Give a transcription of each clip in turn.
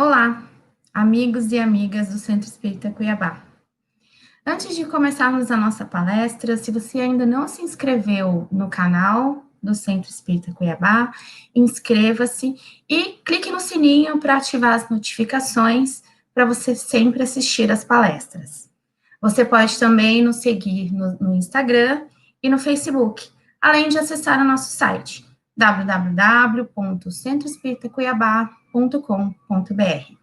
Olá, amigos e amigas do Centro Espírita Cuiabá. Antes de começarmos a nossa palestra, se você ainda não se inscreveu no canal do Centro Espírita Cuiabá, inscreva-se e clique no sininho para ativar as notificações para você sempre assistir às palestras. Você pode também nos seguir no Instagram e no Facebook, além de acessar o nosso site www.centroespiritacuiabá.com.br.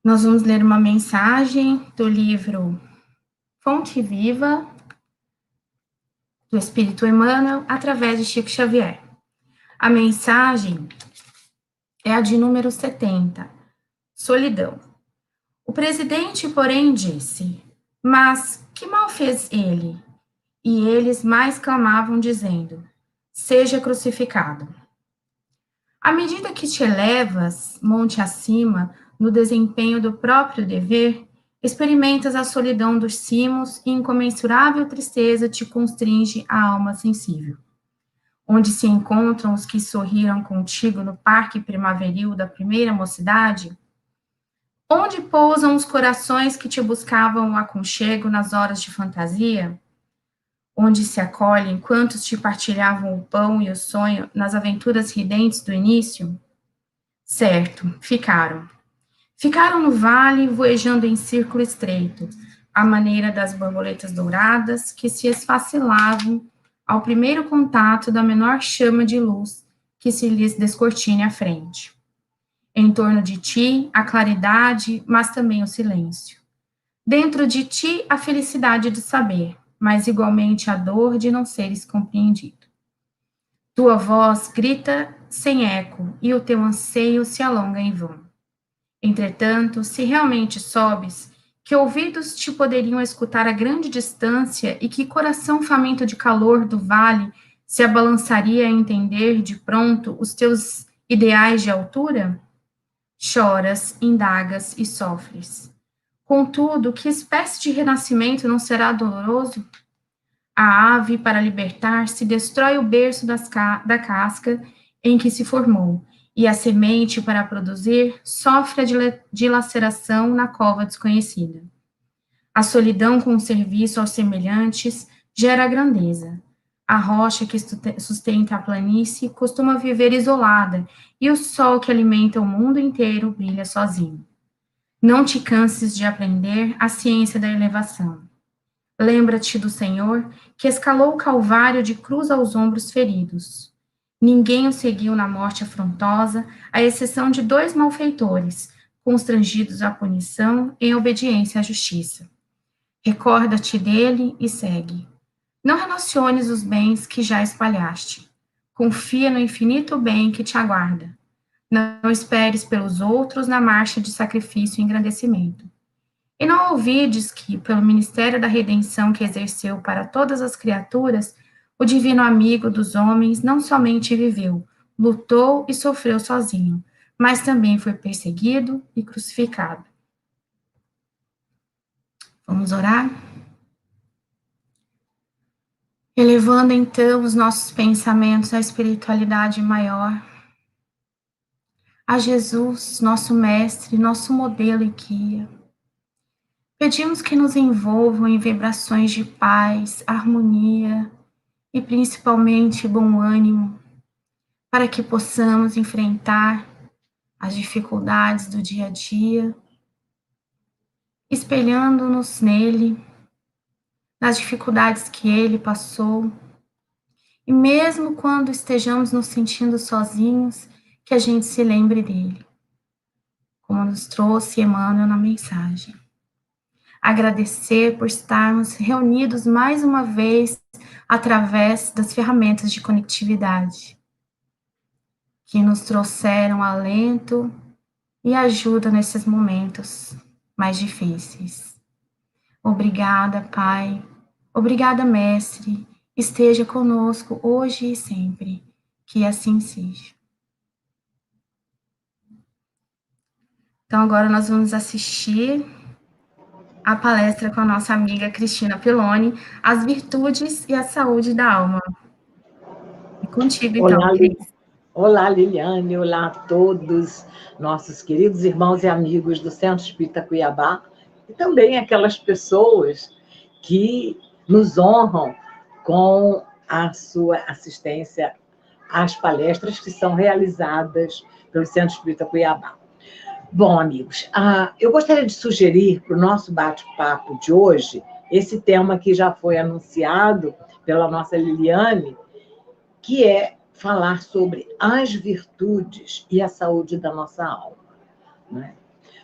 Nós vamos ler uma mensagem do livro Fonte Viva, do Espírito Emmanuel, através de Chico Xavier. A mensagem é a de número 70, Solidão. O presidente, porém, disse: mas que mal fez ele? E eles mais clamavam, dizendo: seja crucificado. À medida que te elevas, monte acima, no desempenho do próprio dever, experimentas a solidão dos cimos e incomensurável tristeza te constringe a alma sensível. Onde se encontram os que sorriram contigo no parque primaveril da primeira mocidade? Onde pousam os corações que te buscavam o aconchego nas horas de fantasia? Onde se acolhem quantos te partilhavam o pão e o sonho nas aventuras ridentes do início? Certo, ficaram. Ficaram no vale, voejando em círculo estreito, à maneira das borboletas douradas que se esfacilavam ao primeiro contato da menor chama de luz que se lhes descortine à frente. Em torno de ti, a claridade, mas também o silêncio. Dentro de ti, a felicidade de saber, mas igualmente a dor de não seres compreendido. Tua voz grita sem eco e o teu anseio se alonga em vão. Entretanto, se realmente sobes, que ouvidos te poderiam escutar a grande distância e que coração faminto de calor do vale se abalançaria a entender de pronto os teus ideais de altura? Choras, indagas e sofres. Contudo, que espécie de renascimento não será doloroso? A ave, para libertar-se, destrói o berço da casca em que se formou, e a semente, para produzir, sofre a dilaceração na cova desconhecida. A solidão com o serviço aos semelhantes gera a grandeza. A rocha que sustenta a planície costuma viver isolada, e o sol que alimenta o mundo inteiro brilha sozinho. Não te canses de aprender a ciência da elevação. Lembra-te do Senhor, que escalou o Calvário de cruz aos ombros feridos. Ninguém o seguiu na morte afrontosa, à exceção de 2 malfeitores, constrangidos à punição em obediência à justiça. Recorda-te dele e segue. Não relaciones os bens que já espalhaste. Confia no infinito bem que te aguarda. Não esperes pelos outros na marcha de sacrifício e engrandecimento. E não ouvides que, pelo ministério da redenção que exerceu para todas as criaturas, o divino amigo dos homens não somente viveu, lutou e sofreu sozinho, mas também foi perseguido e crucificado. Vamos orar? Elevando então os nossos pensamentos à espiritualidade maior, a Jesus, nosso mestre, nosso modelo e guia. Pedimos que nos envolvam em vibrações de paz, harmonia e principalmente bom ânimo, para que possamos enfrentar as dificuldades do dia a dia, espelhando-nos nele, nas dificuldades que ele passou, e mesmo quando estejamos nos sentindo sozinhos, que a gente se lembre dele, como nos trouxe Emmanuel na mensagem. Agradecer por estarmos reunidos mais uma vez através das ferramentas de conectividade, que nos trouxeram alento e ajuda nesses momentos mais difíceis. Obrigada, Pai. Obrigada, Mestre. Esteja conosco hoje e sempre. Que assim seja. Então, agora nós vamos assistir a palestra com a nossa amiga Cristina Piloni, As Virtudes e a Saúde da Alma. É contigo, então, Olá, Cris. Olá, Liliane, olá a todos, nossos queridos irmãos e amigos do Centro Espírita Cuiabá, e também aquelas pessoas que nos honram com a sua assistência às palestras que são realizadas pelo Centro Espírita Cuiabá. Bom, amigos, eu gostaria de sugerir para o nosso bate-papo de hoje esse tema que já foi anunciado pela nossa Liliane, que é falar sobre as virtudes e a saúde da nossa alma, né?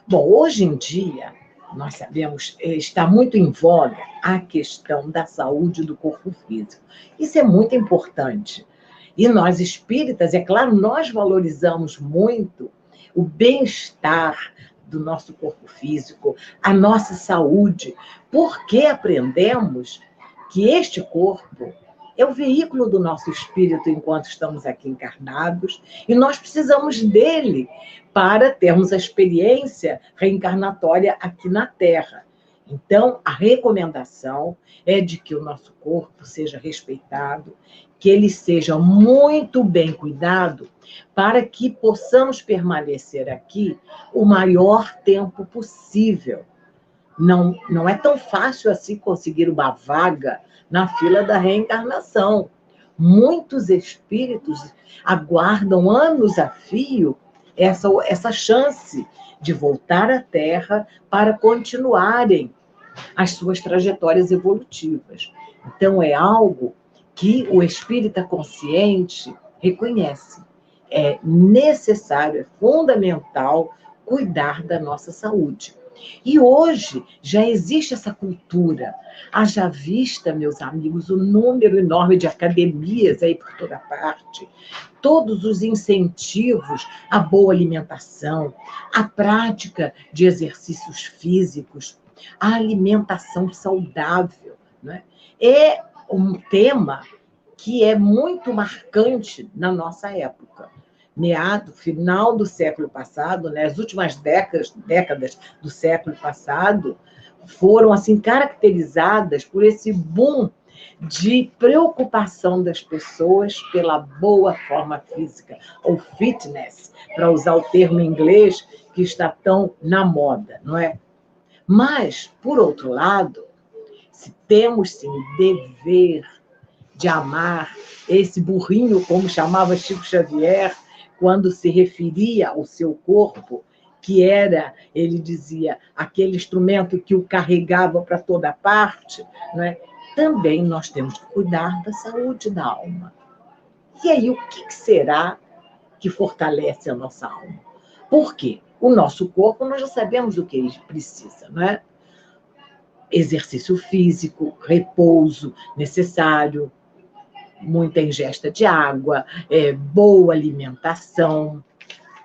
Bom, hoje em dia, nós sabemos, está muito em voga a questão da saúde do corpo físico. Isso é muito importante. E nós espíritas, é claro, nós valorizamos muito o bem-estar do nosso corpo físico, a nossa saúde, porque aprendemos que este corpo é o veículo do nosso espírito enquanto estamos aqui encarnados, e nós precisamos dele para termos a experiência reencarnatória aqui na Terra. Então, a recomendação é de que o nosso corpo seja respeitado, que ele seja muito bem cuidado, para que possamos permanecer aqui o maior tempo possível. Não é tão fácil assim conseguir uma vaga na fila da reencarnação. Muitos espíritos aguardam anos a fio essa chance de voltar à Terra para continuarem as suas trajetórias evolutivas. Então, é algo que o espírita consciente reconhece. É necessário, é fundamental cuidar da nossa saúde. E hoje já existe essa cultura. Haja vista, meus amigos, o número enorme de academias aí por toda parte, todos os incentivos à boa alimentação, à prática de exercícios físicos, à alimentação saudável, né? É um tema que é muito marcante na nossa época. Final do século passado, né, as últimas décadas do século passado, foram assim caracterizadas por esse boom de preocupação das pessoas pela boa forma física, ou fitness, para usar o termo em inglês que está tão na moda, não é? Mas, por outro lado, se temos sim dever de amar esse burrinho, como chamava Chico Xavier, quando se referia ao seu corpo, que era, ele dizia, aquele instrumento que o carregava para toda parte, não é? Também nós temos que cuidar da saúde da alma. E aí, o que será que fortalece a nossa alma? Por quê? O nosso corpo, nós já sabemos o que ele precisa, não é? Exercício físico, repouso necessário, muita ingesta de água, boa alimentação.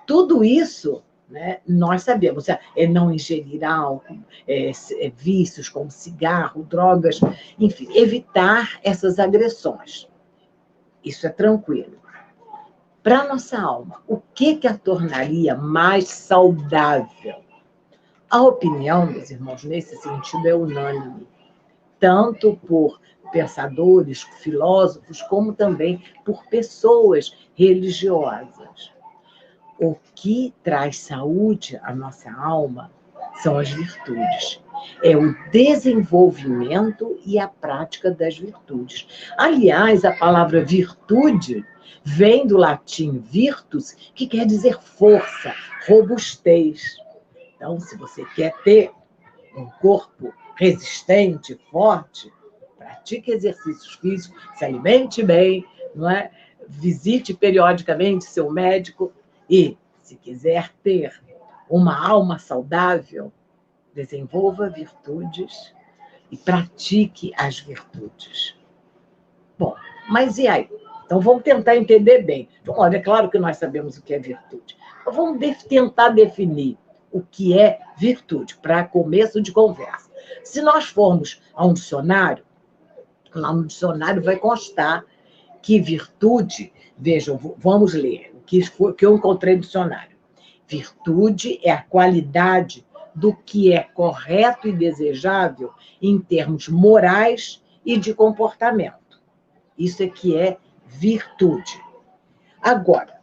Tudo isso, né, nós sabemos. É não ingerir álcool, vícios como cigarro, drogas, enfim, evitar essas agressões. Isso é tranquilo. Para a nossa alma, o que a tornaria mais saudável? A opinião, meus irmãos, nesse sentido, é unânime, tanto por pensadores, filósofos, como também por pessoas religiosas. O que traz saúde à nossa alma são as virtudes. É o desenvolvimento e a prática das virtudes. Aliás, a palavra virtude vem do latim virtus, que quer dizer força, robustez. Então, se você quer ter um corpo resistente, forte, pratique exercícios físicos, se alimente bem, não é? Visite periodicamente seu médico e, se quiser ter uma alma saudável, desenvolva virtudes e pratique as virtudes. Bom, mas e aí? Então, vamos tentar entender bem. Então, olha, é claro que nós sabemos o que é virtude. Então, vamos tentar definir o que é virtude, para começo de conversa. Se nós formos a um dicionário, lá no dicionário vai constar que virtude, vejam, vamos ler o que eu encontrei no dicionário. Virtude é a qualidade do que é correto e desejável em termos morais e de comportamento. Isso é que é virtude. Agora,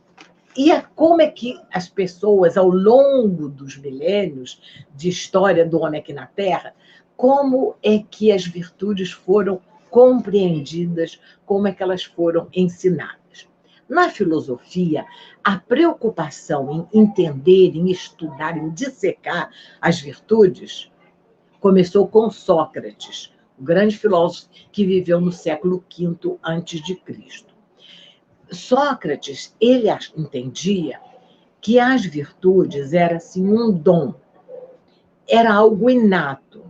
como é que as pessoas, ao longo dos milênios de história do homem aqui na Terra, como é que as virtudes foram compreendidas, como é que elas foram ensinadas. Na filosofia, a preocupação em entender, em estudar, em dissecar as virtudes, começou com Sócrates, o grande filósofo que viveu no século V a.C. Sócrates, ele entendia que as virtudes eram assim, um dom, era algo inato.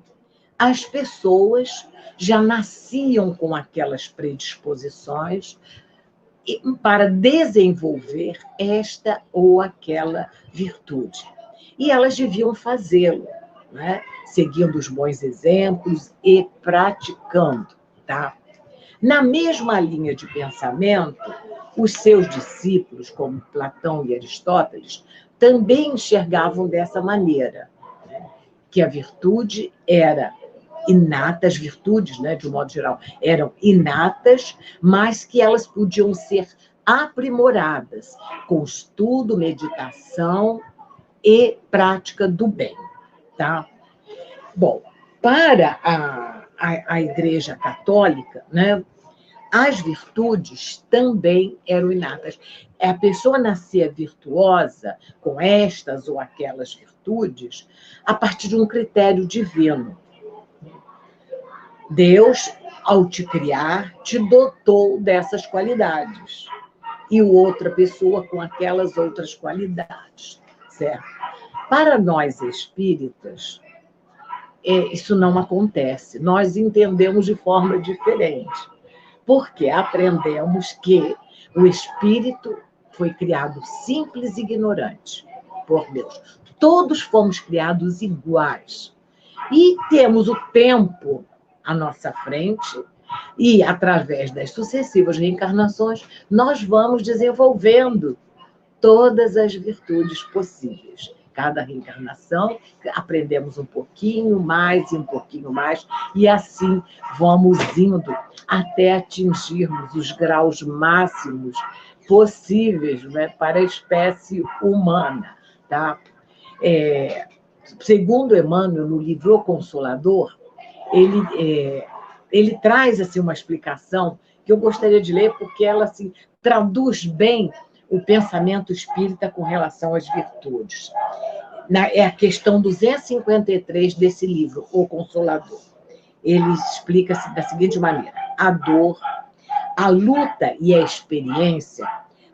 As pessoas já nasciam com aquelas predisposições para desenvolver esta ou aquela virtude. E elas deviam fazê-lo, né? Seguindo os bons exemplos e praticando. Tá? Na mesma linha de pensamento, os seus discípulos, como Platão e Aristóteles, também enxergavam dessa maneira, né? Que a virtude era inata, as virtudes, né, de um modo geral, eram inatas, mas que elas podiam ser aprimoradas com estudo, meditação e prática do bem. Tá? Bom, para a Igreja Católica, né, as virtudes também eram inatas. A pessoa nascia virtuosa com estas ou aquelas virtudes a partir de um critério divino. Deus, ao te criar, te dotou dessas qualidades. E outra pessoa com aquelas outras qualidades, certo? Para nós espíritas, isso não acontece. Nós entendemos de forma diferente. Porque aprendemos que o espírito foi criado simples e ignorante por Deus. Todos fomos criados iguais. E temos o tempo à nossa frente e, através das sucessivas reencarnações, nós vamos desenvolvendo todas as virtudes possíveis. Cada reencarnação, aprendemos um pouquinho mais e um pouquinho mais, e assim vamos indo até atingirmos os graus máximos possíveis, né, para a espécie humana. Tá? Segundo Emmanuel, no livro O Consolador, ele traz assim, uma explicação que eu gostaria de ler, porque ela assim, traduz bem o pensamento espírita com relação às virtudes. É a questão 253 desse livro, O Consolador. Ele explica-se da seguinte maneira: a dor, a luta e a experiência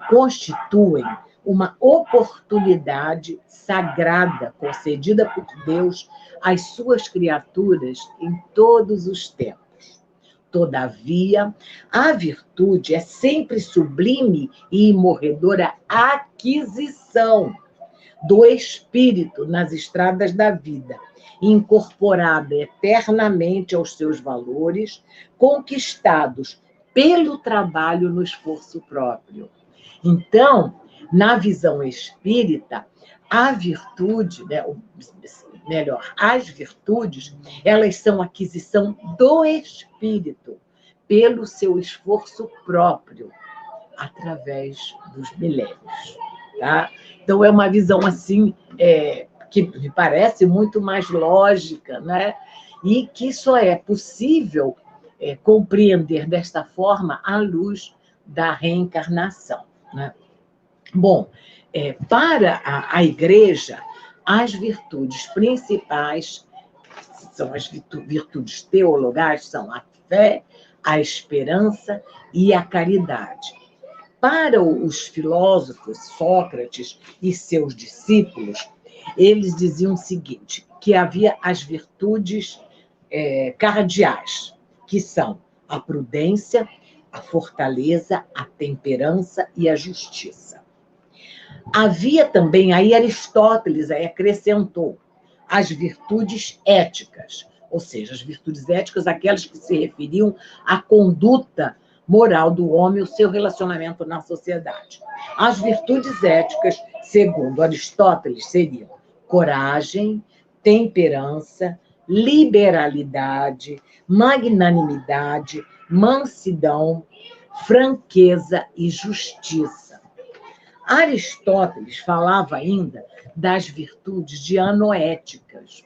constituem uma oportunidade sagrada concedida por Deus às suas criaturas em todos os tempos. Todavia, a virtude é sempre sublime e imorredora aquisição do espírito nas estradas da vida, incorporada eternamente aos seus valores, conquistados pelo trabalho no esforço próprio. Então, na visão espírita, a virtude, né, melhor, as virtudes, elas são aquisição do espírito pelo seu esforço próprio, através dos milênios. Tá? Então, é uma visão assim, que me parece muito mais lógica, né? E que só é possível compreender desta forma à luz da reencarnação. Né? Bom, para a Igreja, as virtudes principais são as virtudes teologais, são a fé, a esperança e a caridade. Para os filósofos, Sócrates e seus discípulos, eles diziam o seguinte, que havia as virtudes cardeais, que são a prudência, a fortaleza, a temperança e a justiça. Havia também, aí Aristóteles acrescentou, as virtudes éticas, ou seja, as virtudes éticas, aquelas que se referiam à conduta moral do homem, o seu relacionamento na sociedade. As virtudes éticas, segundo Aristóteles, seriam coragem, temperança, liberalidade, magnanimidade, mansidão, franqueza e justiça. Aristóteles falava ainda das virtudes dianoéticas.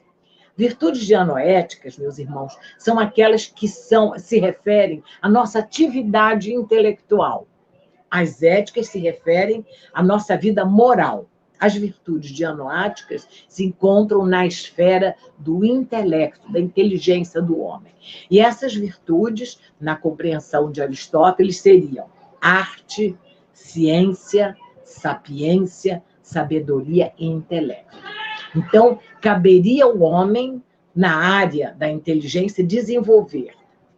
Virtudes dianoéticas, meus irmãos, são aquelas que se referem à nossa atividade intelectual. As éticas se referem à nossa vida moral. As virtudes dianoáticas se encontram na esfera do intelecto, da inteligência do homem. E essas virtudes, na compreensão de Aristóteles, seriam arte, ciência, sapiência, sabedoria e intelecto. Então, caberia ao homem, na área da inteligência, desenvolver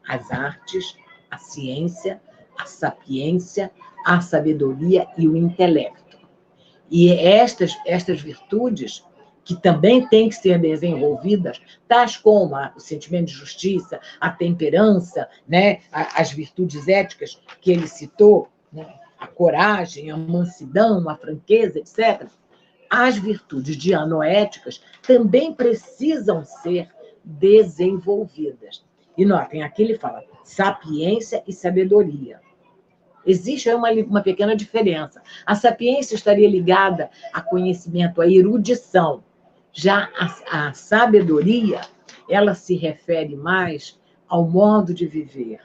as artes, a ciência, a sapiência, a sabedoria e o intelecto. E estas virtudes, que também têm que ser desenvolvidas, tais como o sentimento de justiça, a temperança, né, as virtudes éticas que ele citou, né, a coragem, a mansidão, a franqueza, etc., as virtudes dianoéticas também precisam ser desenvolvidas. E notem, aqui ele fala sapiência e sabedoria. Existe uma pequena diferença. A sapiência estaria ligada a conhecimento, a erudição. Já a sabedoria, ela se refere mais ao modo de viver.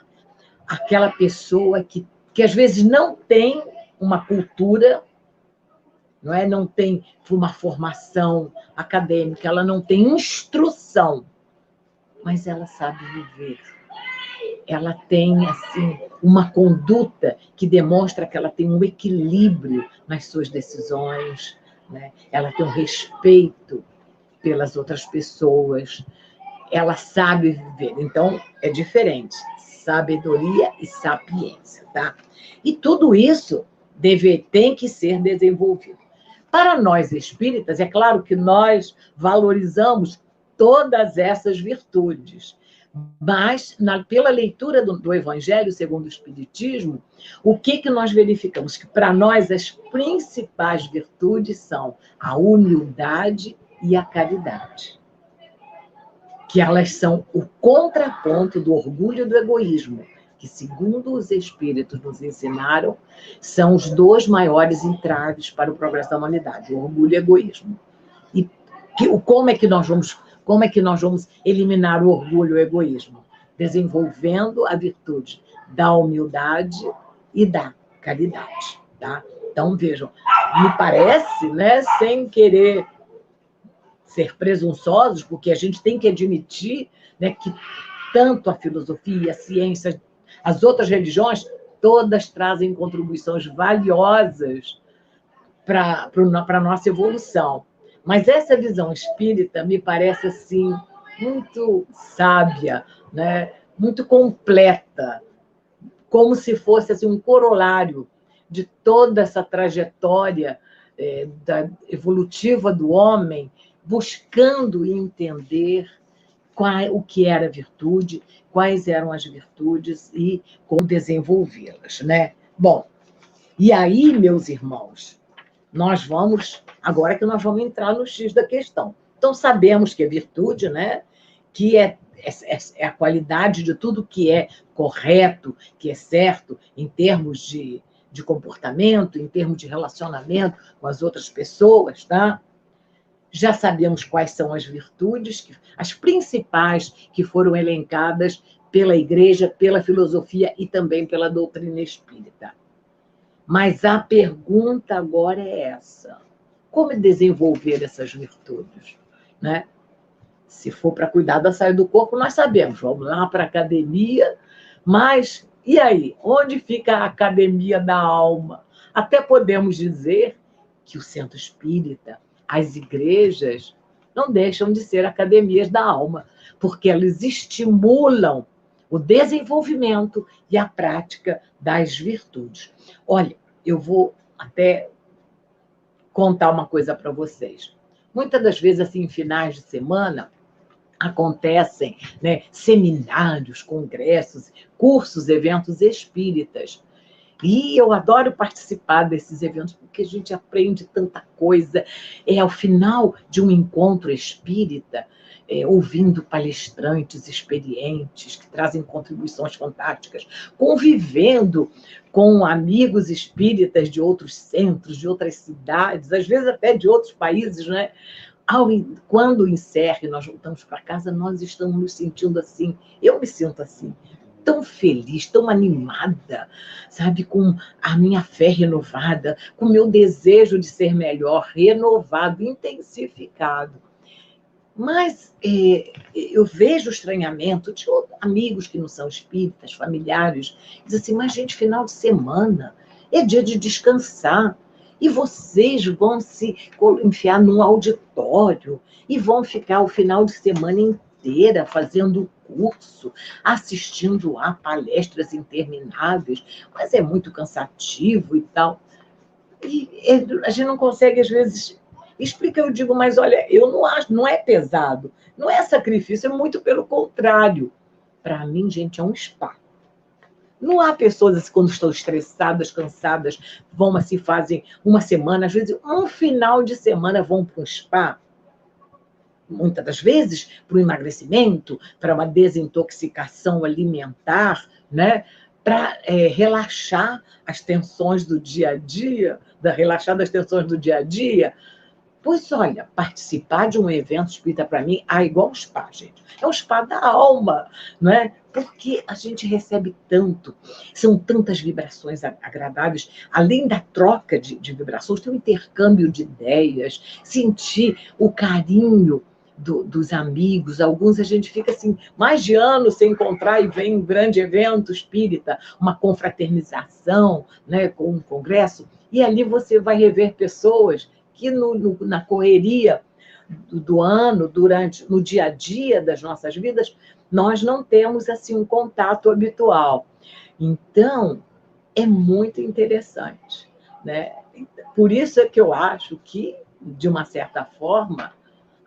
Aquela pessoa que às vezes não tem uma cultura, não tem uma formação acadêmica, ela não tem instrução, mas ela sabe viver. Ela tem, assim, uma conduta que demonstra que ela tem um equilíbrio nas suas decisões, né? Ela tem um respeito pelas outras pessoas, ela sabe viver. Então, é diferente, sabedoria e sapiência, tá? E tudo isso tem que ser desenvolvido. Para nós espíritas, é claro que nós valorizamos todas essas virtudes, mas, pela leitura do Evangelho segundo o Espiritismo, o que nós verificamos? Que, para nós, as principais virtudes são a humildade e a caridade. Que elas são o contraponto do orgulho e do egoísmo, que, segundo os Espíritos nos ensinaram, são os dois maiores entraves para o progresso da humanidade, o orgulho e o egoísmo. E como é que nós vamos eliminar o orgulho e o egoísmo? Desenvolvendo a virtude da humildade e da caridade. Tá? Então, vejam, me parece, né, sem querer ser presunçosos, porque a gente tem que admitir, né, que tanto a filosofia, a ciência, as outras religiões, todas trazem contribuições valiosas para a nossa evolução. Mas essa visão espírita me parece, assim, muito sábia, né? Muito completa, como se fosse, assim, um corolário de toda essa trajetória evolutiva do homem, buscando entender o que era a virtude, quais eram as virtudes e como desenvolvê-las, né? Bom, e aí, meus irmãos, agora que nós vamos entrar no X da questão. Então, sabemos que a virtude, né, que é a qualidade de tudo que é correto, que é certo, em termos de comportamento, em termos de relacionamento com as outras pessoas, tá? Já sabemos quais são as virtudes, as principais que foram elencadas pela Igreja, pela filosofia e também pela doutrina espírita. Mas a pergunta agora é essa: como desenvolver essas virtudes? Né? Se for para cuidar da saúde do corpo, nós sabemos, vamos lá para a academia, mas e aí? Onde fica a academia da alma? Até podemos dizer que o centro espírita, as igrejas, não deixam de ser academias da alma, porque elas estimulam o desenvolvimento e a prática das virtudes. Olha, eu vou até contar uma coisa para vocês. Muitas das vezes, assim, em finais de semana, acontecem, né, seminários, congressos, cursos, eventos espíritas. E eu adoro participar desses eventos, porque a gente aprende tanta coisa. Ao final de um encontro espírita, ouvindo palestrantes experientes que trazem contribuições fantásticas, convivendo com amigos espíritas de outros centros, de outras cidades, às vezes até de outros países, né? Quando encerra e nós voltamos para casa, nós estamos nos sentindo assim, eu me sinto assim, tão feliz, tão animada, sabe, com a minha fé renovada, com o meu desejo de ser melhor, renovado, intensificado. Mas eu vejo o estranhamento de amigos que não são espíritas, familiares, dizem assim, mas gente, final de semana é dia de descansar, e vocês vão se enfiar num auditório e vão ficar o final de semana inteira fazendo curso, assistindo a palestras intermináveis, mas é muito cansativo e tal. E a gente não consegue, às vezes, explicar. Eu digo, mas olha, eu não acho, não é pesado, não é sacrifício, é muito pelo contrário. Para mim, gente, é um spa. Não há pessoas assim, quando estão estressadas, cansadas, vão assim, fazem uma semana, às vezes um final de semana vão para um spa, muitas das vezes para o emagrecimento, para uma desintoxicação alimentar, né? Para relaxar as tensões do dia a dia, relaxar das tensões do dia a dia. Pois olha, participar de um evento espírita para mim é igual um spa, gente. É um spa da alma, não é? Porque a gente recebe tanto, são tantas vibrações agradáveis, além da troca de vibrações, tem um intercâmbio de ideias, sentir o carinho dos amigos. Alguns a gente fica assim, mais de ano sem encontrar e vem um grande evento espírita, uma confraternização, né, com um congresso, e ali você vai rever pessoas que na correria do ano, no dia a dia das nossas vidas, nós não temos assim um contato habitual. Então, é muito interessante, né? Por isso é que eu acho que, de uma certa forma,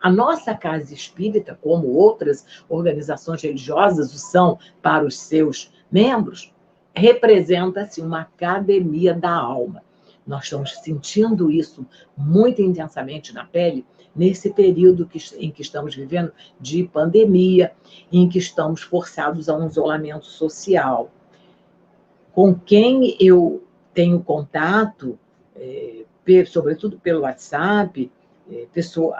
a nossa casa espírita, como outras organizações religiosas o são para os seus membros, representa assim, uma academia da alma. Nós estamos sentindo isso muito intensamente na pele nesse período em que estamos vivendo de pandemia, em que estamos forçados a um isolamento social. Com quem eu tenho contato, sobretudo pelo WhatsApp,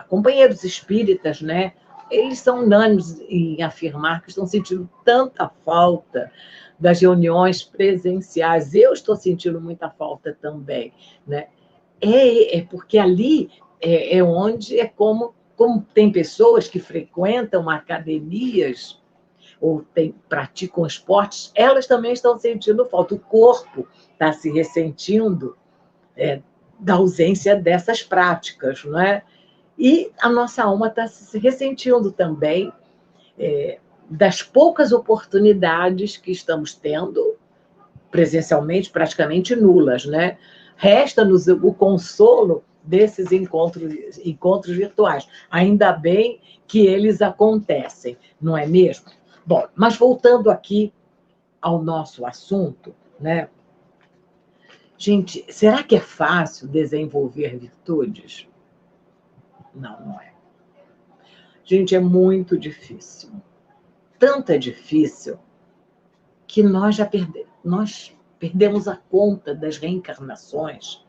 companheiros espíritas, né? Eles são unânimes em afirmar que estão sentindo tanta falta das reuniões presenciais. Eu estou sentindo muita falta também, né? Porque ali onde como tem pessoas que frequentam academias ou praticam esportes, elas também estão sentindo falta. O corpo está se ressentindo da ausência dessas práticas, não é? E a nossa alma está se ressentindo também das poucas oportunidades que estamos tendo, presencialmente, praticamente nulas, né? Resta-nos o consolo desses encontros virtuais. Ainda bem que eles acontecem, não é mesmo? Bom, mas voltando aqui ao nosso assunto, né? Gente, será que é fácil desenvolver virtudes? Não, não é. Gente, é muito difícil. Tanto é difícil que nós perdemos a conta das reencarnações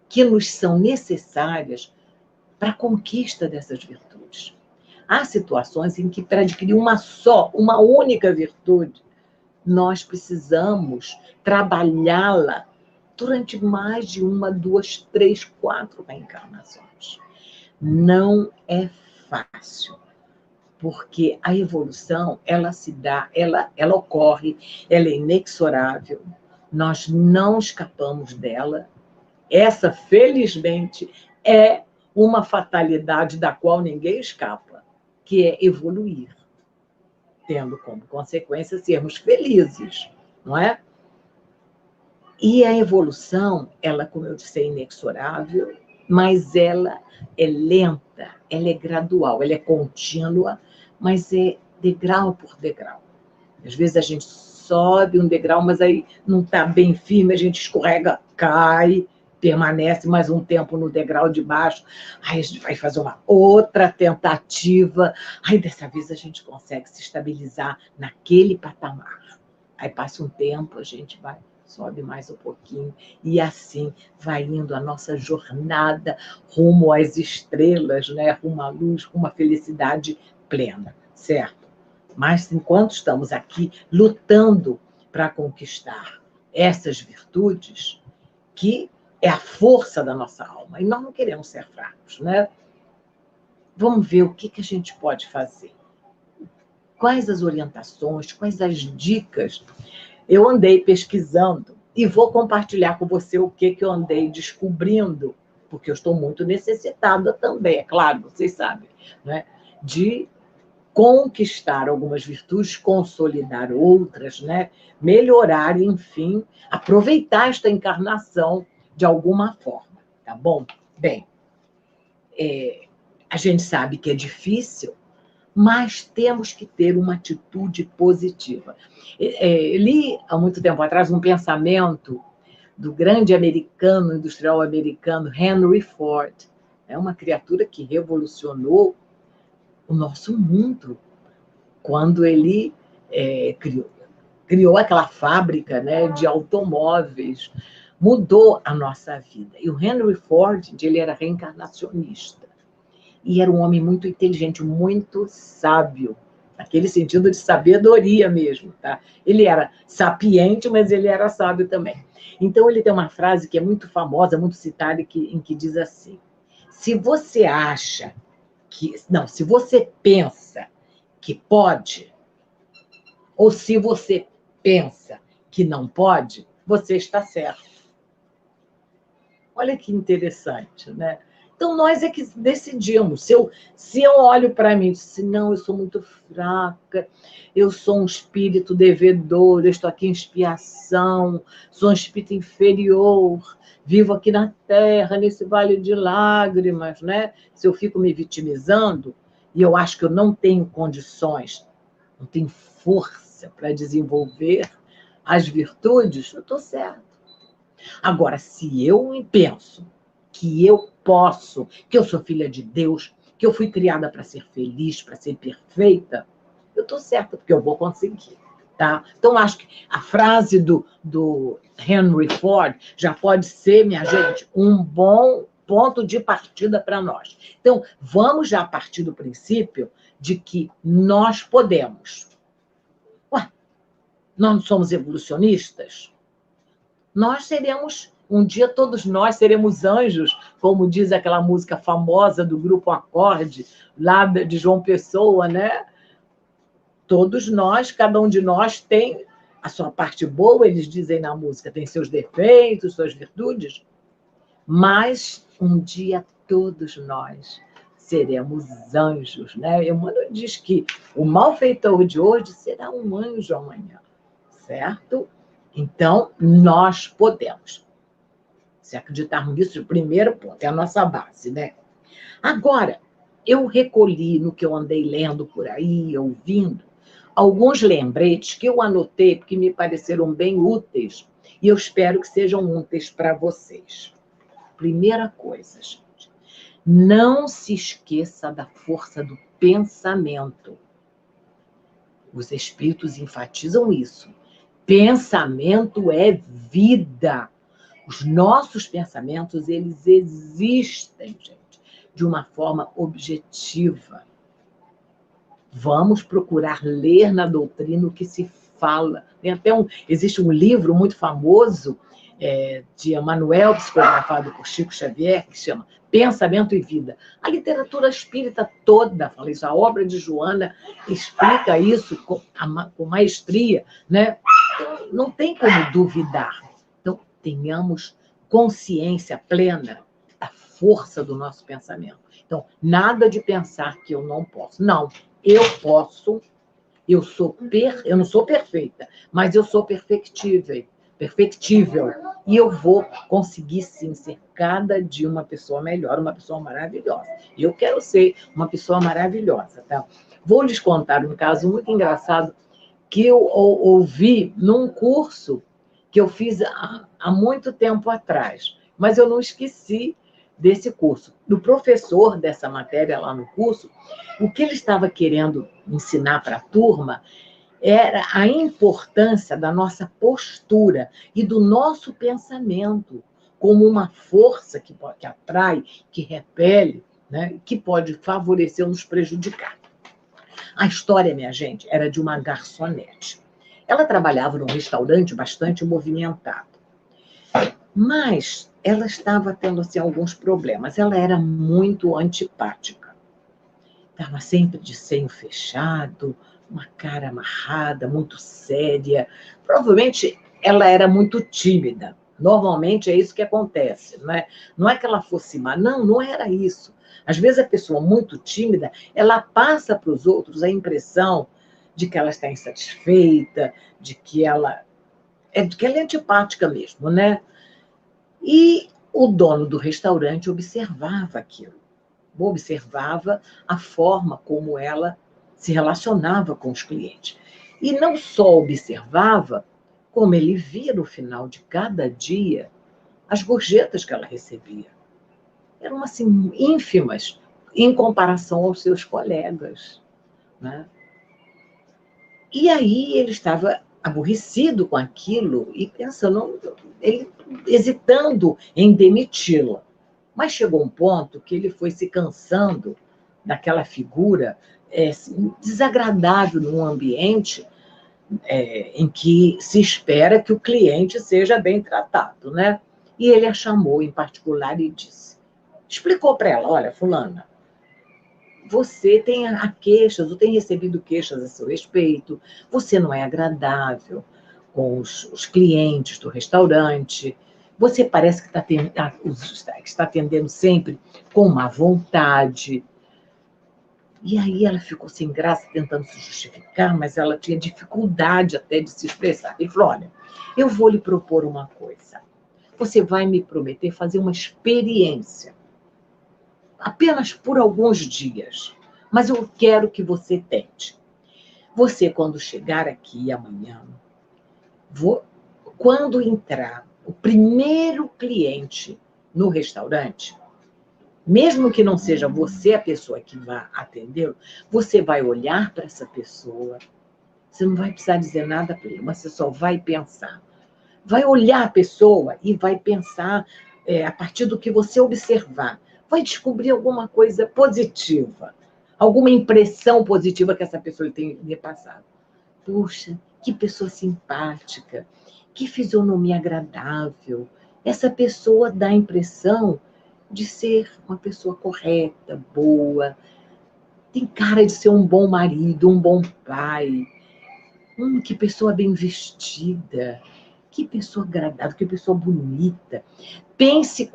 que nos são necessárias para a conquista dessas virtudes. Há situações em que, para adquirir uma única virtude, nós precisamos trabalhá-la durante mais de 1, 2, 3, 4 reencarnações. Não é fácil, porque a evolução, ela se dá, ela ocorre, ela é inexorável, nós não escapamos dela. Essa, felizmente, é uma fatalidade da qual ninguém escapa, que é evoluir, tendo como consequência sermos felizes, não é? E a evolução, ela, como eu disse, é inexorável, mas ela é lenta, ela é gradual, ela é contínua, mas é degrau por degrau. Às vezes a gente sobe um degrau, mas aí não está bem firme, a gente escorrega, cai, permanece mais um tempo no degrau de baixo, aí a gente vai fazer uma outra tentativa, aí dessa vez a gente consegue se estabilizar naquele patamar. Aí passa um tempo, a gente vai, sobe mais um pouquinho, e assim vai indo a nossa jornada rumo às estrelas, né? Rumo à luz, rumo à felicidade plena, certo? Mas enquanto estamos aqui lutando para conquistar essas virtudes, que é a força da nossa alma, e nós não queremos ser fracos, né? Vamos ver o que a gente pode fazer. Quais as orientações, quais as dicas. Eu andei pesquisando e vou compartilhar com você o que eu andei descobrindo, porque eu estou muito necessitada também, é claro, vocês sabem, né? De conquistar algumas virtudes, consolidar outras, né? Melhorar, enfim, aproveitar esta encarnação de alguma forma, tá bom? Bem, a gente sabe que é difícil, mas temos que ter uma atitude positiva. Li, há muito tempo atrás, um pensamento do grande americano, industrial americano, Henry Ford. É uma criatura que revolucionou o nosso mundo quando ele criou aquela fábrica, né, de automóveis, mudou a nossa vida. E o Henry Ford, ele era reencarnacionista. E era um homem muito inteligente, muito sábio, naquele sentido de sabedoria mesmo, tá? Ele era sapiente, mas ele era sábio também. Então, ele tem uma frase que é muito famosa, muito citada, em que diz assim: se você acha que... Não, se você pensa que pode, ou se você pensa que não pode, você está certo. Olha que interessante, né? Então, nós é que decidimos. Se eu olho para mim e digo assim, não, eu sou muito fraca, eu sou um espírito devedor, eu estou aqui em expiação, sou um espírito inferior, vivo aqui na Terra, nesse vale de lágrimas, né? Se eu fico me vitimizando, e eu acho que eu não tenho condições, não tenho força para desenvolver as virtudes, eu estou certo. Agora, se eu penso que eu posso, que eu sou filha de Deus, que eu fui criada para ser feliz, para ser perfeita, eu estou certa, porque eu vou conseguir. Tá? Então, acho que a frase do Henry Ford já pode ser, minha gente, um bom ponto de partida para nós. Então, vamos já partir do princípio de que nós podemos. Ué, nós não somos evolucionistas? Nós seremos, um dia todos nós seremos anjos, como diz aquela música famosa do Grupo Acorde, lá de João Pessoa, né? Todos nós, cada um de nós tem a sua parte boa, eles dizem na música, tem seus defeitos, suas virtudes, mas um dia todos nós seremos anjos, né? Emmanuel diz que o malfeitor de hoje será um anjo amanhã, certo? Então, nós podemos. Se acreditarmos nisso, o primeiro ponto é a nossa base, né? Agora, eu recolhi no que eu andei lendo por aí, ouvindo, alguns lembretes que eu anotei porque me pareceram bem úteis e eu espero que sejam úteis para vocês. Primeira coisa, gente, não se esqueça da força do pensamento. Os espíritos enfatizam isso. Pensamento é vida. Os nossos pensamentos, eles existem, gente, de uma forma objetiva. Vamos procurar ler na doutrina o que se fala. Existe um livro muito famoso de Emmanuel, psicografado por Chico Xavier, que se chama Pensamento e Vida. A literatura espírita toda fala isso. A obra de Joana explica isso com maestria, né? Então, não tem como duvidar. Então, tenhamos consciência plena da força do nosso pensamento. Então, nada de pensar que eu não posso. Não, eu posso, eu não sou perfeita, mas eu sou perfectível. E eu vou conseguir, sim, ser cada dia uma pessoa melhor, uma pessoa maravilhosa. E eu quero ser uma pessoa maravilhosa, tá? Vou lhes contar um caso muito engraçado que eu ouvi num curso que eu fiz há muito tempo atrás. Mas eu não esqueci desse curso. Do professor dessa matéria lá no curso, o que ele estava querendo ensinar para a turma era a importância da nossa postura e do nosso pensamento como uma força que atrai, que repele, né, que pode favorecer ou nos prejudicar. A história, minha gente, era de uma garçonete. Ela trabalhava num restaurante bastante movimentado, mas ela estava tendo assim, alguns problemas. Ela era muito antipática. Estava sempre de senho fechado, uma cara amarrada, muito séria. Provavelmente ela era muito tímida. Normalmente é isso que acontece, não é? Não é que ela fosse má, não, não era isso. Às vezes a pessoa muito tímida, ela passa para os outros a impressão de que ela está insatisfeita, de que ela é antipática mesmo, né? E o dono do restaurante observava aquilo, observava a forma como ela se relacionava com os clientes. E não só observava, como ele via no final de cada dia as gorjetas que ela recebia. Eram assim ínfimas em comparação aos seus colegas, né? E aí ele estava aborrecido com aquilo e pensando, ele hesitando em demiti-la. Mas chegou um ponto que ele foi se cansando daquela figura desagradável num ambiente em que se espera que o cliente seja bem tratado, né? E ele a chamou em particular e disse, explicou para ela, olha, fulana, você tem queixas, ou tem recebido queixas a seu respeito, você não é agradável com os clientes do restaurante, você parece que está atendendo sempre com má vontade. E aí ela ficou sem graça, tentando se justificar, mas ela tinha dificuldade até de se expressar. Ele falou, olha, eu vou lhe propor uma coisa. Você vai me prometer fazer uma experiência apenas por alguns dias, mas eu quero que você tente. Você, quando chegar aqui amanhã, quando entrar o primeiro cliente no restaurante, mesmo que não seja você a pessoa que vai atendê-lo, você vai olhar para essa pessoa, você não vai precisar dizer nada para ele, mas você só vai pensar. Vai olhar a pessoa e vai pensar a partir do que você observar. Vai descobrir alguma coisa positiva, alguma impressão positiva que essa pessoa tem lhe passado. Puxa, que pessoa simpática, que fisionomia agradável. Essa pessoa dá a impressão de ser uma pessoa correta, boa, tem cara de ser um bom marido, um bom pai. Que pessoa bem vestida, que pessoa agradável, que pessoa bonita. Pense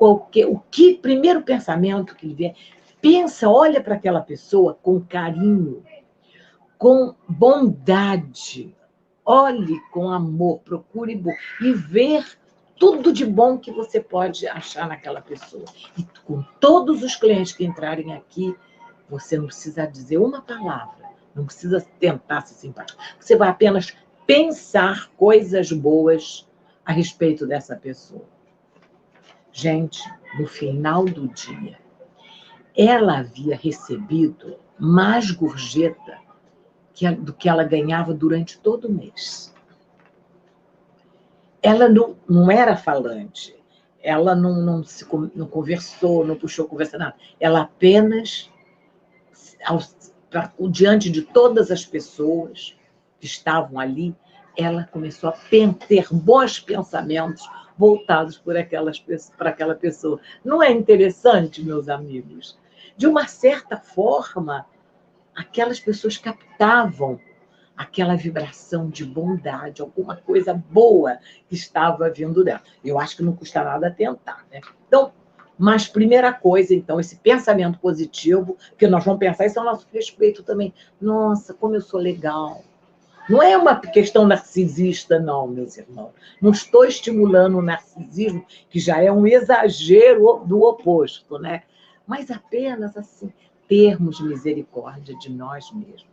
primeiro pensamento que lhe vier, pensa, olha para aquela pessoa com carinho, com bondade, olhe com amor, procure e ver tudo de bom que você pode achar naquela pessoa. E com todos os clientes que entrarem aqui, você não precisa dizer uma palavra, não precisa tentar se simpatizar. Você vai apenas pensar coisas boas a respeito dessa pessoa. Gente, no final do dia, ela havia recebido mais gorjeta do que ela ganhava durante todo o mês. Ela não era falante, ela não conversou, não puxou conversa, nada. Ela apenas, diante de todas as pessoas que estavam ali, ela começou a ter bons pensamentos voltados para aquela pessoa. Não é interessante, meus amigos? De uma certa forma, aquelas pessoas captavam aquela vibração de bondade, alguma coisa boa que estava vindo dela. Eu acho que não custa nada tentar, né? Então, mas primeira coisa, então, esse pensamento positivo, que nós vamos pensar isso ao nosso respeito também. Nossa, como eu sou legal. Não é uma questão narcisista, não, meus irmãos. Não estou estimulando o narcisismo, que já é um exagero do oposto, né? Mas apenas, assim, termos misericórdia de nós mesmos.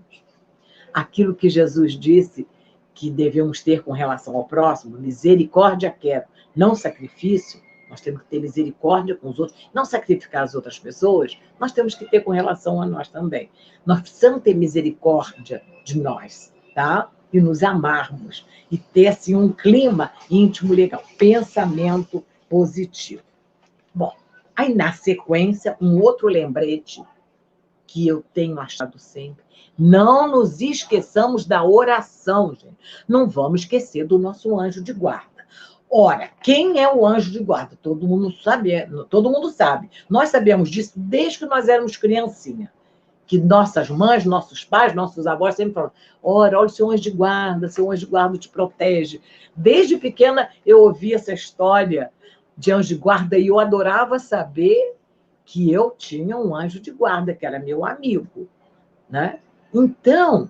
Aquilo que Jesus disse que devemos ter com relação ao próximo, misericórdia quero, não sacrifício, nós temos que ter misericórdia com os outros, não sacrificar as outras pessoas, nós temos que ter com relação a nós também. Nós precisamos ter misericórdia de nós, tá? E nos amarmos, e ter, assim, um clima íntimo legal, pensamento positivo. Bom, aí na sequência, um outro lembrete que eu tenho achado sempre, não nos esqueçamos da oração, gente. Não vamos esquecer do nosso anjo de guarda. Ora, quem é o anjo de guarda? Todo mundo sabe. Nós sabemos disso desde que nós éramos criancinha. Que nossas mães, nossos pais, nossos avós sempre falam: ora, olha o seu anjo de guarda te protege. Desde pequena eu ouvi essa história de anjo de guarda e eu adorava saber que eu tinha um anjo de guarda, que era meu amigo, né? Então,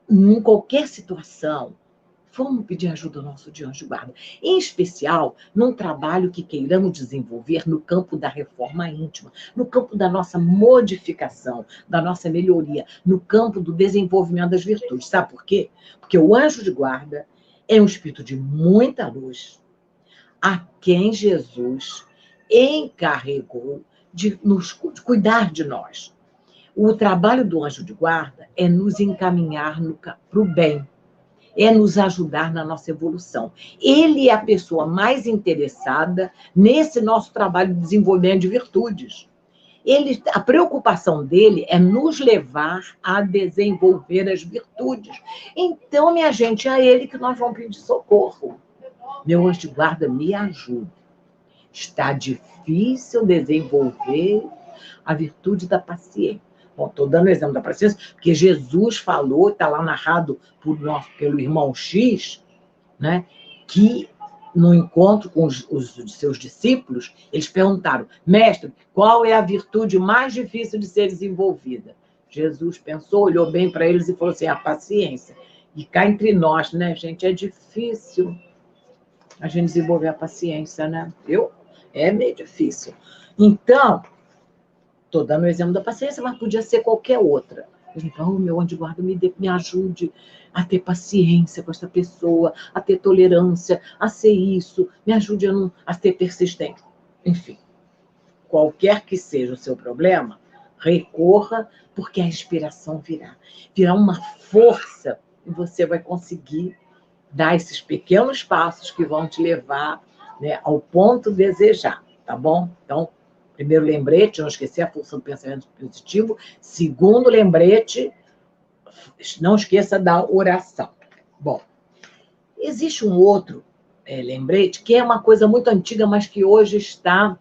em qualquer situação, vamos pedir ajuda ao nosso de anjo de guarda. Em especial, num trabalho que queiramos desenvolver no campo da reforma íntima, no campo da nossa modificação, da nossa melhoria, no campo do desenvolvimento das virtudes. Sabe por quê? Porque o anjo de guarda é um espírito de muita luz, a quem Jesus encarregou de cuidar de nós. O trabalho do anjo de guarda é nos encaminhar para o bem, é nos ajudar na nossa evolução. Ele é a pessoa mais interessada nesse nosso trabalho de desenvolvimento de virtudes. A preocupação dele é nos levar a desenvolver as virtudes. Então, minha gente, é a ele que nós vamos pedir socorro. Meu anjo de guarda, me ajuda. Está difícil desenvolver a virtude da paciência. Bom, estou dando o exemplo da paciência, porque Jesus falou, está lá narrado pelo irmão X, né, que no encontro com os seus discípulos, eles perguntaram: mestre, qual é a virtude mais difícil de ser desenvolvida? Jesus pensou, olhou bem para eles e falou assim: a paciência. E cá entre nós, né, gente, é difícil a gente desenvolver a paciência, né? É meio difícil. Então, estou dando o exemplo da paciência, mas podia ser qualquer outra. Então, meu anjo de guarda, me ajude a ter paciência com essa pessoa, a ter tolerância, a ser isso, me ajude a ter persistência. Enfim, qualquer que seja o seu problema, recorra, porque a inspiração virá uma força e você vai conseguir dar esses pequenos passos que vão te levar, né, ao ponto desejado, tá bom? Então, primeiro lembrete, não esquecer a força do pensamento positivo. Segundo lembrete, não esqueça da oração. Bom, existe um outro lembrete, que é uma coisa muito antiga, mas que hoje está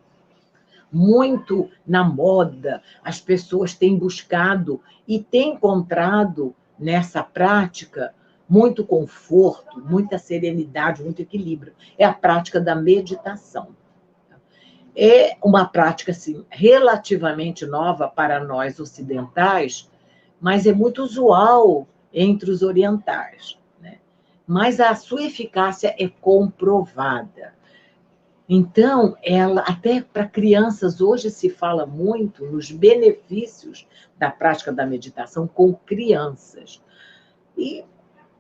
muito na moda. As pessoas têm buscado e têm encontrado nessa prática muito conforto, muita serenidade, muito equilíbrio. É a prática da meditação. É uma prática, assim, relativamente nova para nós ocidentais, mas é muito usual entre os orientais, né? Mas a sua eficácia é comprovada. Então, ela, até para crianças, hoje se fala muito nos benefícios da prática da meditação com crianças. E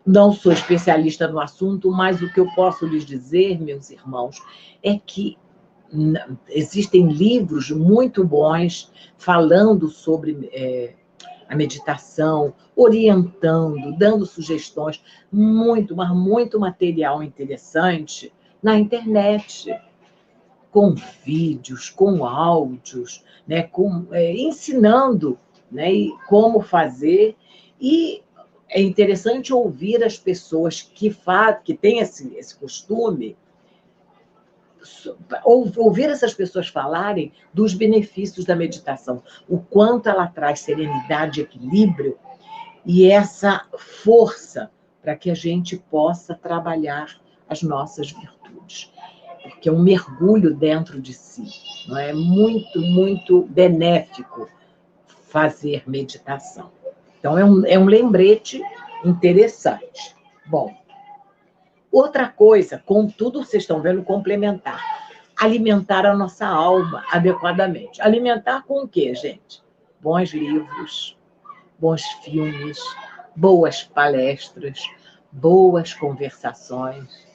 não sou especialista no assunto, mas o que eu posso lhes dizer, meus irmãos, é que existem livros muito bons falando sobre a meditação, orientando, dando sugestões, mas muito material interessante na internet, com vídeos, com áudios, né, ensinando, né, como fazer. E é interessante ouvir as pessoas que têm esse costume, ouvir essas pessoas falarem dos benefícios da meditação, o quanto ela traz serenidade, equilíbrio e essa força para que a gente possa trabalhar as nossas virtudes. Porque é um mergulho dentro de si, não é? Muito, muito benéfico fazer meditação. Então, é um lembrete interessante. Bom, outra coisa, contudo, vocês estão vendo, complementar. Alimentar a nossa alma adequadamente. Alimentar com o quê, gente? Bons livros, bons filmes, boas palestras, boas conversações.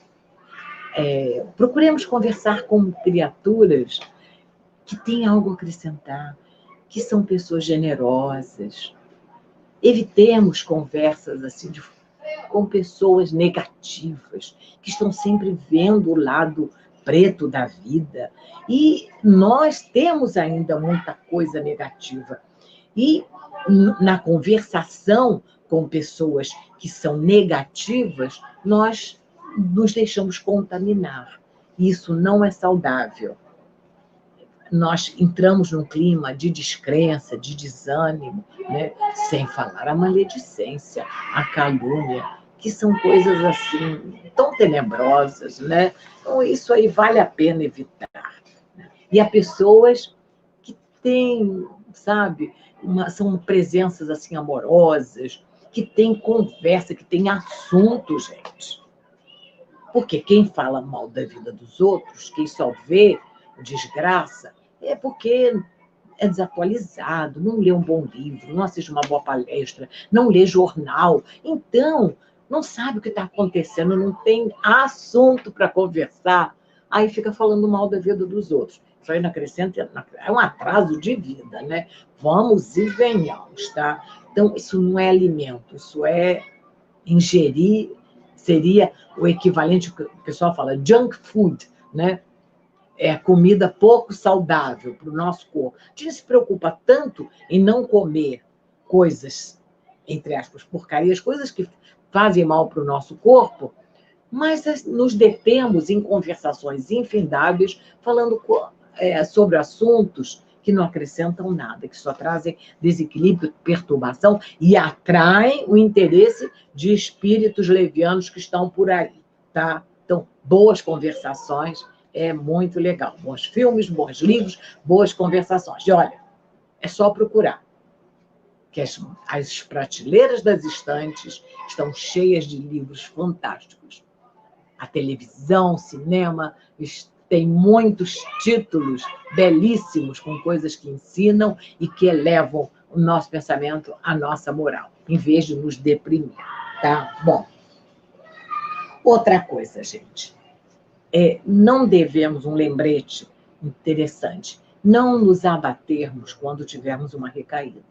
procuremos conversar com criaturas que têm algo a acrescentar, que são pessoas generosas. Evitemos conversas assim com pessoas negativas, que estão sempre vendo o lado preto da vida. E nós temos ainda muita coisa negativa. E na conversação com pessoas que são negativas, nós nos deixamos contaminar. Isso não é saudável. Nós entramos num clima de descrença, de desânimo, né? Sem falar a maledicência, a calúnia, que são coisas assim tão tenebrosas, né? Então, isso aí vale a pena evitar. E há pessoas que têm, sabe, são presenças assim amorosas, que têm conversa, que têm assunto, gente. Porque quem fala mal da vida dos outros, quem só vê desgraça, é porque é desatualizado, não lê um bom livro, não assiste uma boa palestra, não lê jornal. Então, não sabe o que está acontecendo, não tem assunto para conversar. Aí fica falando mal da vida dos outros. Isso aí não acrescenta, é um atraso de vida, né? Vamos e venhamos, tá? Então, isso não é alimento, isso é ingerir, seria o equivalente, o que o pessoal fala, junk food, né? É comida pouco saudável para o nosso corpo. A gente se preocupa tanto em não comer coisas, entre aspas, porcarias, coisas que fazem mal para o nosso corpo, mas nos detemos em conversações infindáveis, falando sobre assuntos que não acrescentam nada, que só trazem desequilíbrio, perturbação e atraem o interesse de espíritos levianos que estão por aí, tá? Então, boas conversações é muito legal. Bons filmes, bons livros, boas conversações. E olha, é só procurar, que as prateleiras das estantes estão cheias de livros fantásticos. A televisão, o cinema, tem muitos títulos belíssimos com coisas que ensinam e que elevam o nosso pensamento, a nossa moral, em vez de nos deprimir, tá? Bom, outra coisa, gente, não devemos, um lembrete interessante, não nos abatermos quando tivermos uma recaída.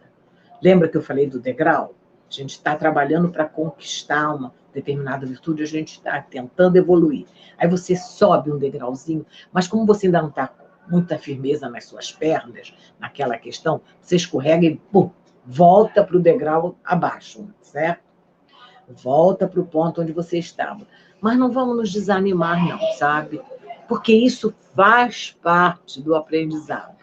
Lembra que eu falei do degrau? A gente está trabalhando para conquistar uma determinada virtude, a gente está tentando evoluir. Aí você sobe um degrauzinho, mas como você ainda não está com muita firmeza nas suas pernas, naquela questão, você escorrega e pum, volta para o degrau abaixo, certo? Volta para o ponto onde você estava. Mas não vamos nos desanimar, não, sabe? Porque isso faz parte do aprendizado.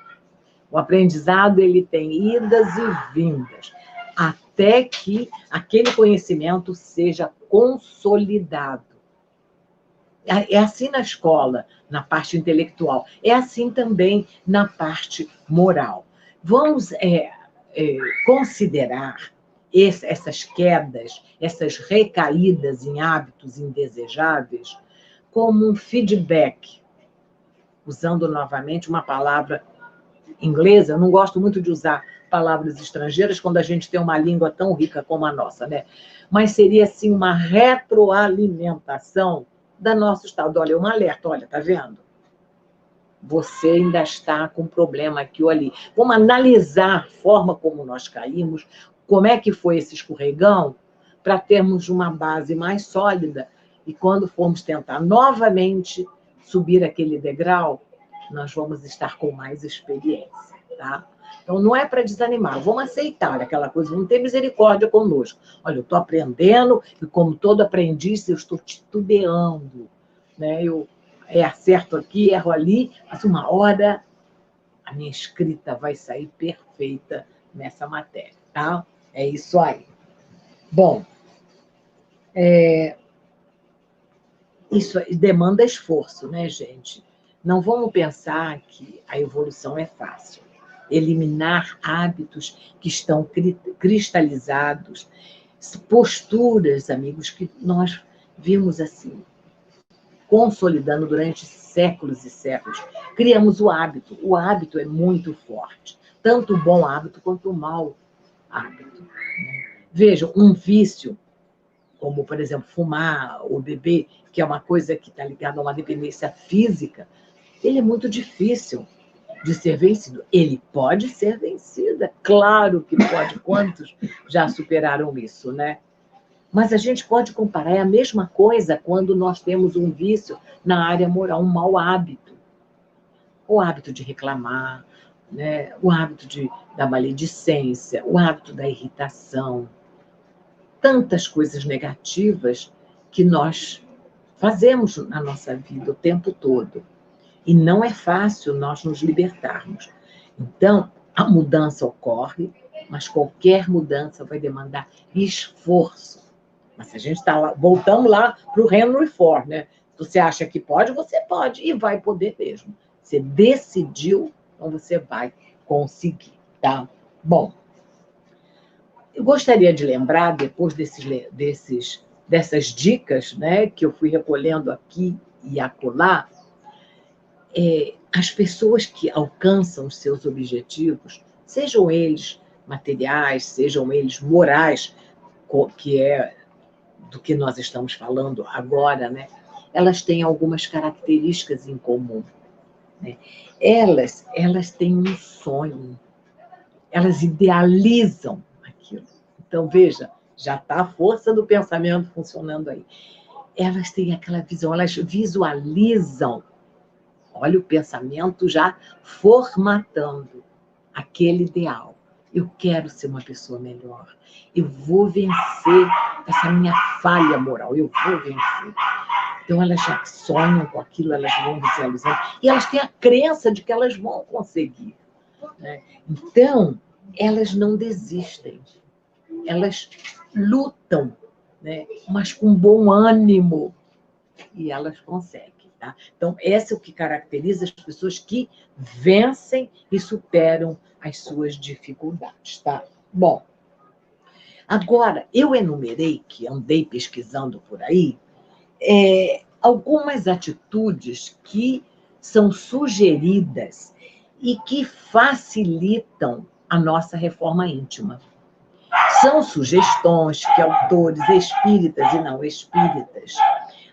O aprendizado, ele tem idas e vindas, até que aquele conhecimento seja consolidado. É assim na escola, na parte intelectual. É assim também na parte moral. Vamos considerar essas quedas, essas recaídas em hábitos indesejáveis, como um feedback, usando novamente uma palavra inglesa. Eu não gosto muito de usar palavras estrangeiras quando a gente tem uma língua tão rica como a nossa, né? Mas seria, assim, uma retroalimentação do nosso estado. Olha, um alerta, olha, tá vendo? Você ainda está com problema aqui ou ali. Vamos analisar a forma como nós caímos, como é que foi esse escorregão, para termos uma base mais sólida. E quando formos tentar novamente subir aquele degrau, nós vamos estar com mais experiência, tá? Então, não é para desanimar, vamos aceitar aquela coisa, vamos ter misericórdia conosco. Olha, eu estou aprendendo, e como todo aprendiz, eu estou titubeando, né? Eu acerto aqui, erro ali, mas uma hora a minha escrita vai sair perfeita nessa matéria, tá? É isso aí. Bom, isso demanda esforço, né, gente? Não vamos pensar que a evolução é fácil. Eliminar hábitos que estão cristalizados, posturas, amigos, que nós vimos assim, consolidando durante séculos e séculos. Criamos o hábito. O hábito é muito forte. Tanto o bom hábito quanto o mau hábito. Vejam, um vício como, por exemplo, fumar ou beber, que é uma coisa que está ligada a uma dependência física, ele é muito difícil de ser vencido. Ele pode ser vencido, é claro que pode. Quantos já superaram isso, né? Mas a gente pode comparar, é a mesma coisa quando nós temos um vício na área moral, um mau hábito. O hábito de reclamar, né? O hábito da maledicência, o hábito da irritação. Tantas coisas negativas que nós fazemos na nossa vida o tempo todo. E não é fácil nós nos libertarmos. Então, a mudança ocorre, mas qualquer mudança vai demandar esforço. Mas se a gente está lá, voltamos lá para o Henry Ford, né? Você acha que pode, você pode, e vai poder mesmo. Você decidiu, então você vai conseguir, tá? Bom, eu gostaria de lembrar, depois dessas dicas, né, que eu fui recolhendo aqui e acolá, as pessoas que alcançam os seus objetivos, sejam eles materiais, sejam eles morais, que é do que nós estamos falando agora, né? Elas têm algumas características em comum, né? Elas têm um sonho, elas idealizam aquilo. Então, veja, já está a força do pensamento funcionando aí. Elas têm aquela visão, elas visualizam. Olha o pensamento já formatando aquele ideal. Eu quero ser uma pessoa melhor. Eu vou vencer essa minha falha moral. Eu vou vencer. Então, elas já sonham com aquilo, elas vão visualizando. E elas têm a crença de que elas vão conseguir, né? Então, elas não desistem. Elas lutam, né? Mas com bom ânimo. E elas conseguem. Tá? Então, esse é o que caracteriza as pessoas que vencem e superam as suas dificuldades. Tá? Bom, agora, eu enumerei, que andei pesquisando por aí, algumas atitudes que são sugeridas e que facilitam a nossa reforma íntima. São sugestões que autores espíritas e não espíritas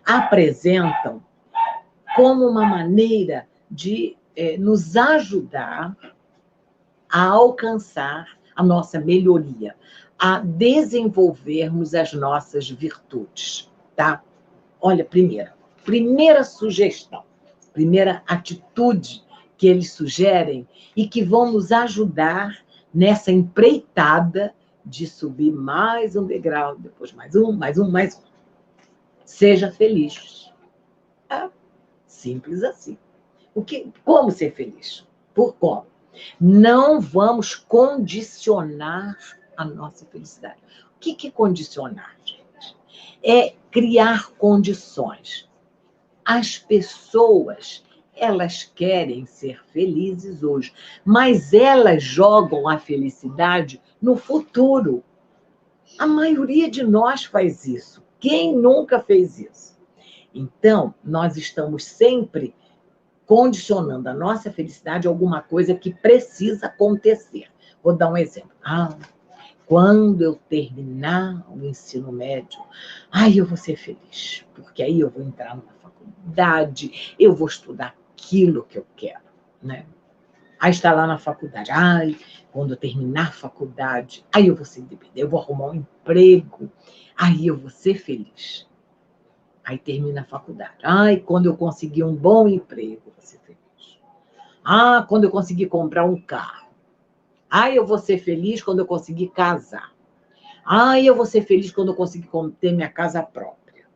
apresentam como uma maneira de nos ajudar a alcançar a nossa melhoria, a desenvolvermos as nossas virtudes, tá? Olha, primeira sugestão, primeira atitude que eles sugerem e que vão nos ajudar nessa empreitada de subir mais um degrau, depois mais um, mais um, mais um. Seja feliz. Simples assim. Como ser feliz? Por como? Não vamos condicionar a nossa felicidade. O que é condicionar, gente? É criar condições. As pessoas, elas querem ser felizes hoje, mas elas jogam a felicidade no futuro. A maioria de nós faz isso. Quem nunca fez isso? Então, nós estamos sempre condicionando a nossa felicidade a alguma coisa que precisa acontecer. Vou dar um exemplo. Quando eu terminar o ensino médio, eu vou ser feliz, porque aí eu vou entrar numa faculdade, eu vou estudar aquilo que eu quero, né? Aí está lá na faculdade. Quando eu terminar a faculdade, aí eu vou ser independente, eu vou arrumar um emprego, aí eu vou ser feliz. Aí termina a faculdade. Quando eu conseguir um bom emprego, vou ser feliz. Quando eu conseguir comprar um carro. Eu vou ser feliz quando eu conseguir casar. Eu vou ser feliz quando eu conseguir ter minha casa própria.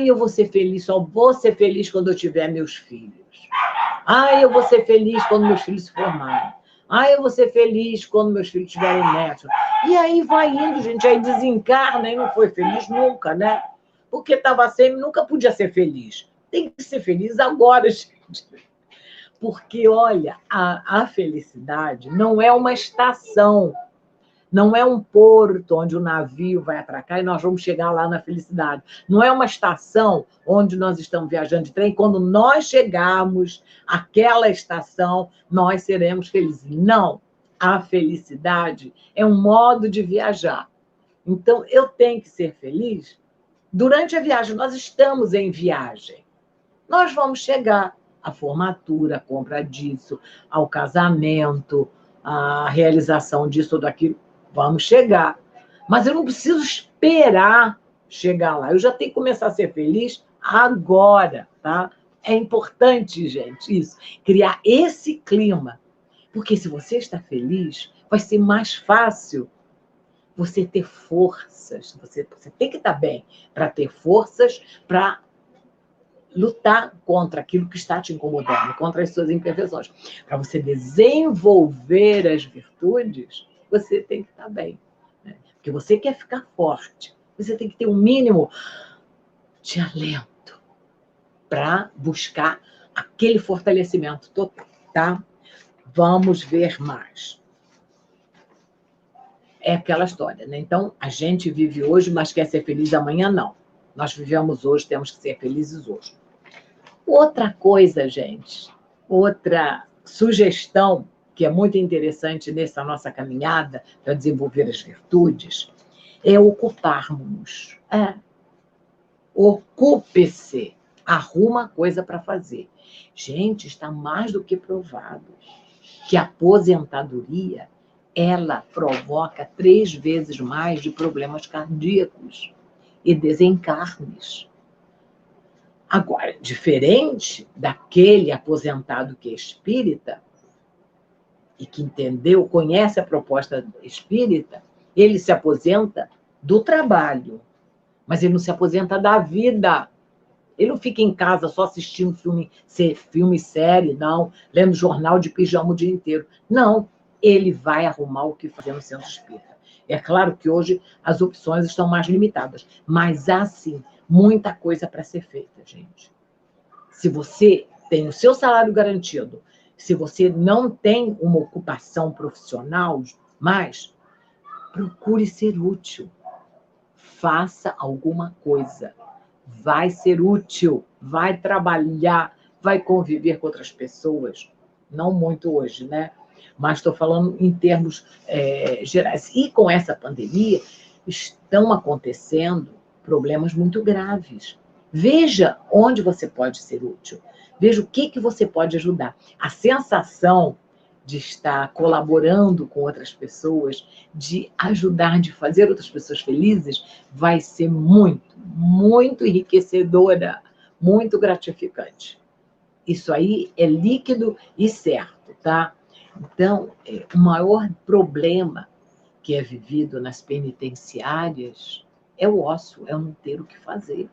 Eu vou ser feliz, só vou ser feliz quando eu tiver meus filhos. Eu vou ser feliz quando meus filhos se formarem. Eu vou ser feliz quando meus filhos tiverem netos. E aí vai indo, gente, aí desencarna e não foi feliz nunca, né? Porque estava sempre, nunca podia ser feliz. Tem que ser feliz agora, gente. Porque, olha, a felicidade não é uma estação, não é um porto onde o navio vai atracar e nós vamos chegar lá na felicidade. Não é uma estação onde nós estamos viajando de trem, quando nós chegarmos àquela estação, nós seremos felizes. Não, a felicidade é um modo de viajar. Então, eu tenho que ser feliz durante a viagem. Nós estamos em viagem. Nós vamos chegar à formatura, à compra disso, ao casamento, à realização disso ou daquilo. Vamos chegar. Mas eu não preciso esperar chegar lá. Eu já tenho que começar a ser feliz agora, tá? É importante, gente, isso. Criar esse clima. Porque se você está feliz, vai ser mais fácil você ter forças. Você tem que estar bem para ter forças para lutar contra aquilo que está te incomodando, contra as suas imperfeições. Para você desenvolver as virtudes, você tem que estar bem. Né? Porque você quer ficar forte. Você tem que ter um mínimo de alento para buscar aquele fortalecimento total, tá? Vamos ver mais. É aquela história, né? Então, a gente vive hoje, mas quer ser feliz amanhã, não. Nós vivemos hoje, temos que ser felizes hoje. Outra coisa, gente, outra sugestão que é muito interessante nessa nossa caminhada para desenvolver as virtudes é ocuparmos. Ocupe-se, arruma coisa para fazer. Gente, está mais do que provado que a aposentadoria ela provoca 3 vezes mais de problemas cardíacos e desencarnes. Agora, diferente daquele aposentado que é espírita e que entendeu, conhece a proposta espírita, ele se aposenta do trabalho, mas ele não se aposenta da vida. Ele não fica em casa só assistindo filme, série, não, lendo jornal de pijama o dia inteiro. Não, ele vai arrumar o que fazer no centro espírita. É claro que hoje as opções estão mais limitadas, mas há, sim, muita coisa para ser feita, gente. Se você tem o seu salário garantido, se você não tem uma ocupação profissional mais, procure ser útil. Faça alguma coisa. Vai ser útil, vai trabalhar, vai conviver com outras pessoas. Não muito hoje, né? Mas estou falando em termos gerais. E com essa pandemia, estão acontecendo problemas muito graves. Veja onde você pode ser útil. Veja o que você pode ajudar. A sensação de estar colaborando com outras pessoas, de ajudar, de fazer outras pessoas felizes, vai ser muito, muito enriquecedora, muito gratificante. Isso aí é líquido e certo, tá? Então, o maior problema que é vivido nas penitenciárias é o ócio, é não ter o que fazer.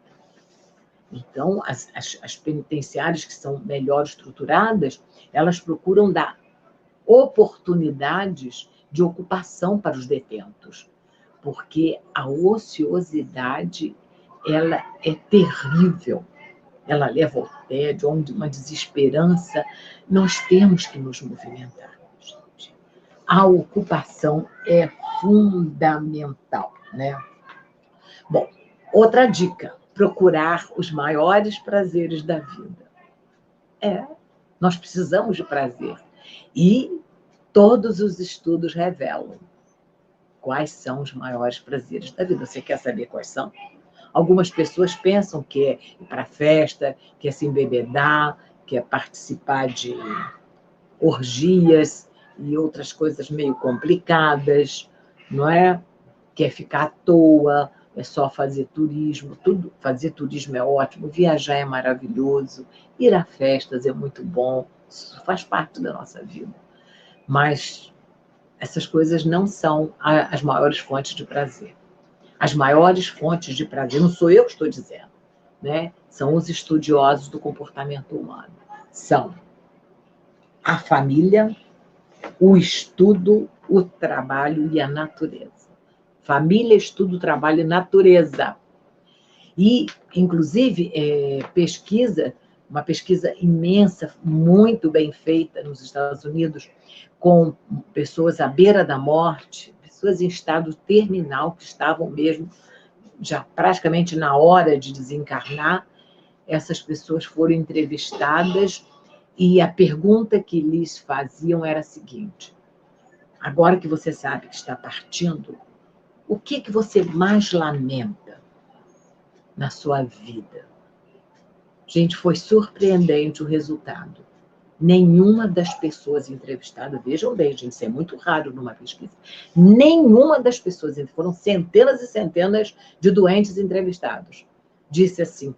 Então, as penitenciárias que são melhor estruturadas, elas procuram dar oportunidades de ocupação para os detentos, porque a ociosidade ela é terrível, ela leva ao tédio, a uma desesperança. Nós temos que nos movimentar, gente. A ocupação é fundamental, né? Bom, outra dica, procurar os maiores prazeres da vida. Nós precisamos de prazer. E todos os estudos revelam quais são os maiores prazeres da vida. Você quer saber quais são? Algumas pessoas pensam que é ir para festa, que é se embebedar, que é participar de orgias e outras coisas meio complicadas, não é? Que é ficar à toa, é só fazer turismo. Tudo, fazer turismo é ótimo, viajar é maravilhoso, ir a festas é muito bom, isso faz parte da nossa vida. Mas essas coisas não são as maiores fontes de prazer. As maiores fontes de prazer, não sou eu que estou dizendo, né? São os estudiosos do comportamento humano. São a família, o estudo, o trabalho e a natureza. Família, estudo, trabalho e natureza. E, inclusive, uma pesquisa imensa, muito bem feita nos Estados Unidos, com pessoas à beira da morte, pessoas em estado terminal, que estavam mesmo já praticamente na hora de desencarnar. Essas pessoas foram entrevistadas e a pergunta que lhes faziam era a seguinte: agora que você sabe que está partindo, O que você mais lamenta na sua vida? Gente, foi surpreendente o resultado. Nenhuma das pessoas entrevistadas, vejam bem, gente, isso é muito raro numa pesquisa, nenhuma das pessoas, foram centenas e centenas de doentes entrevistados, disse assim: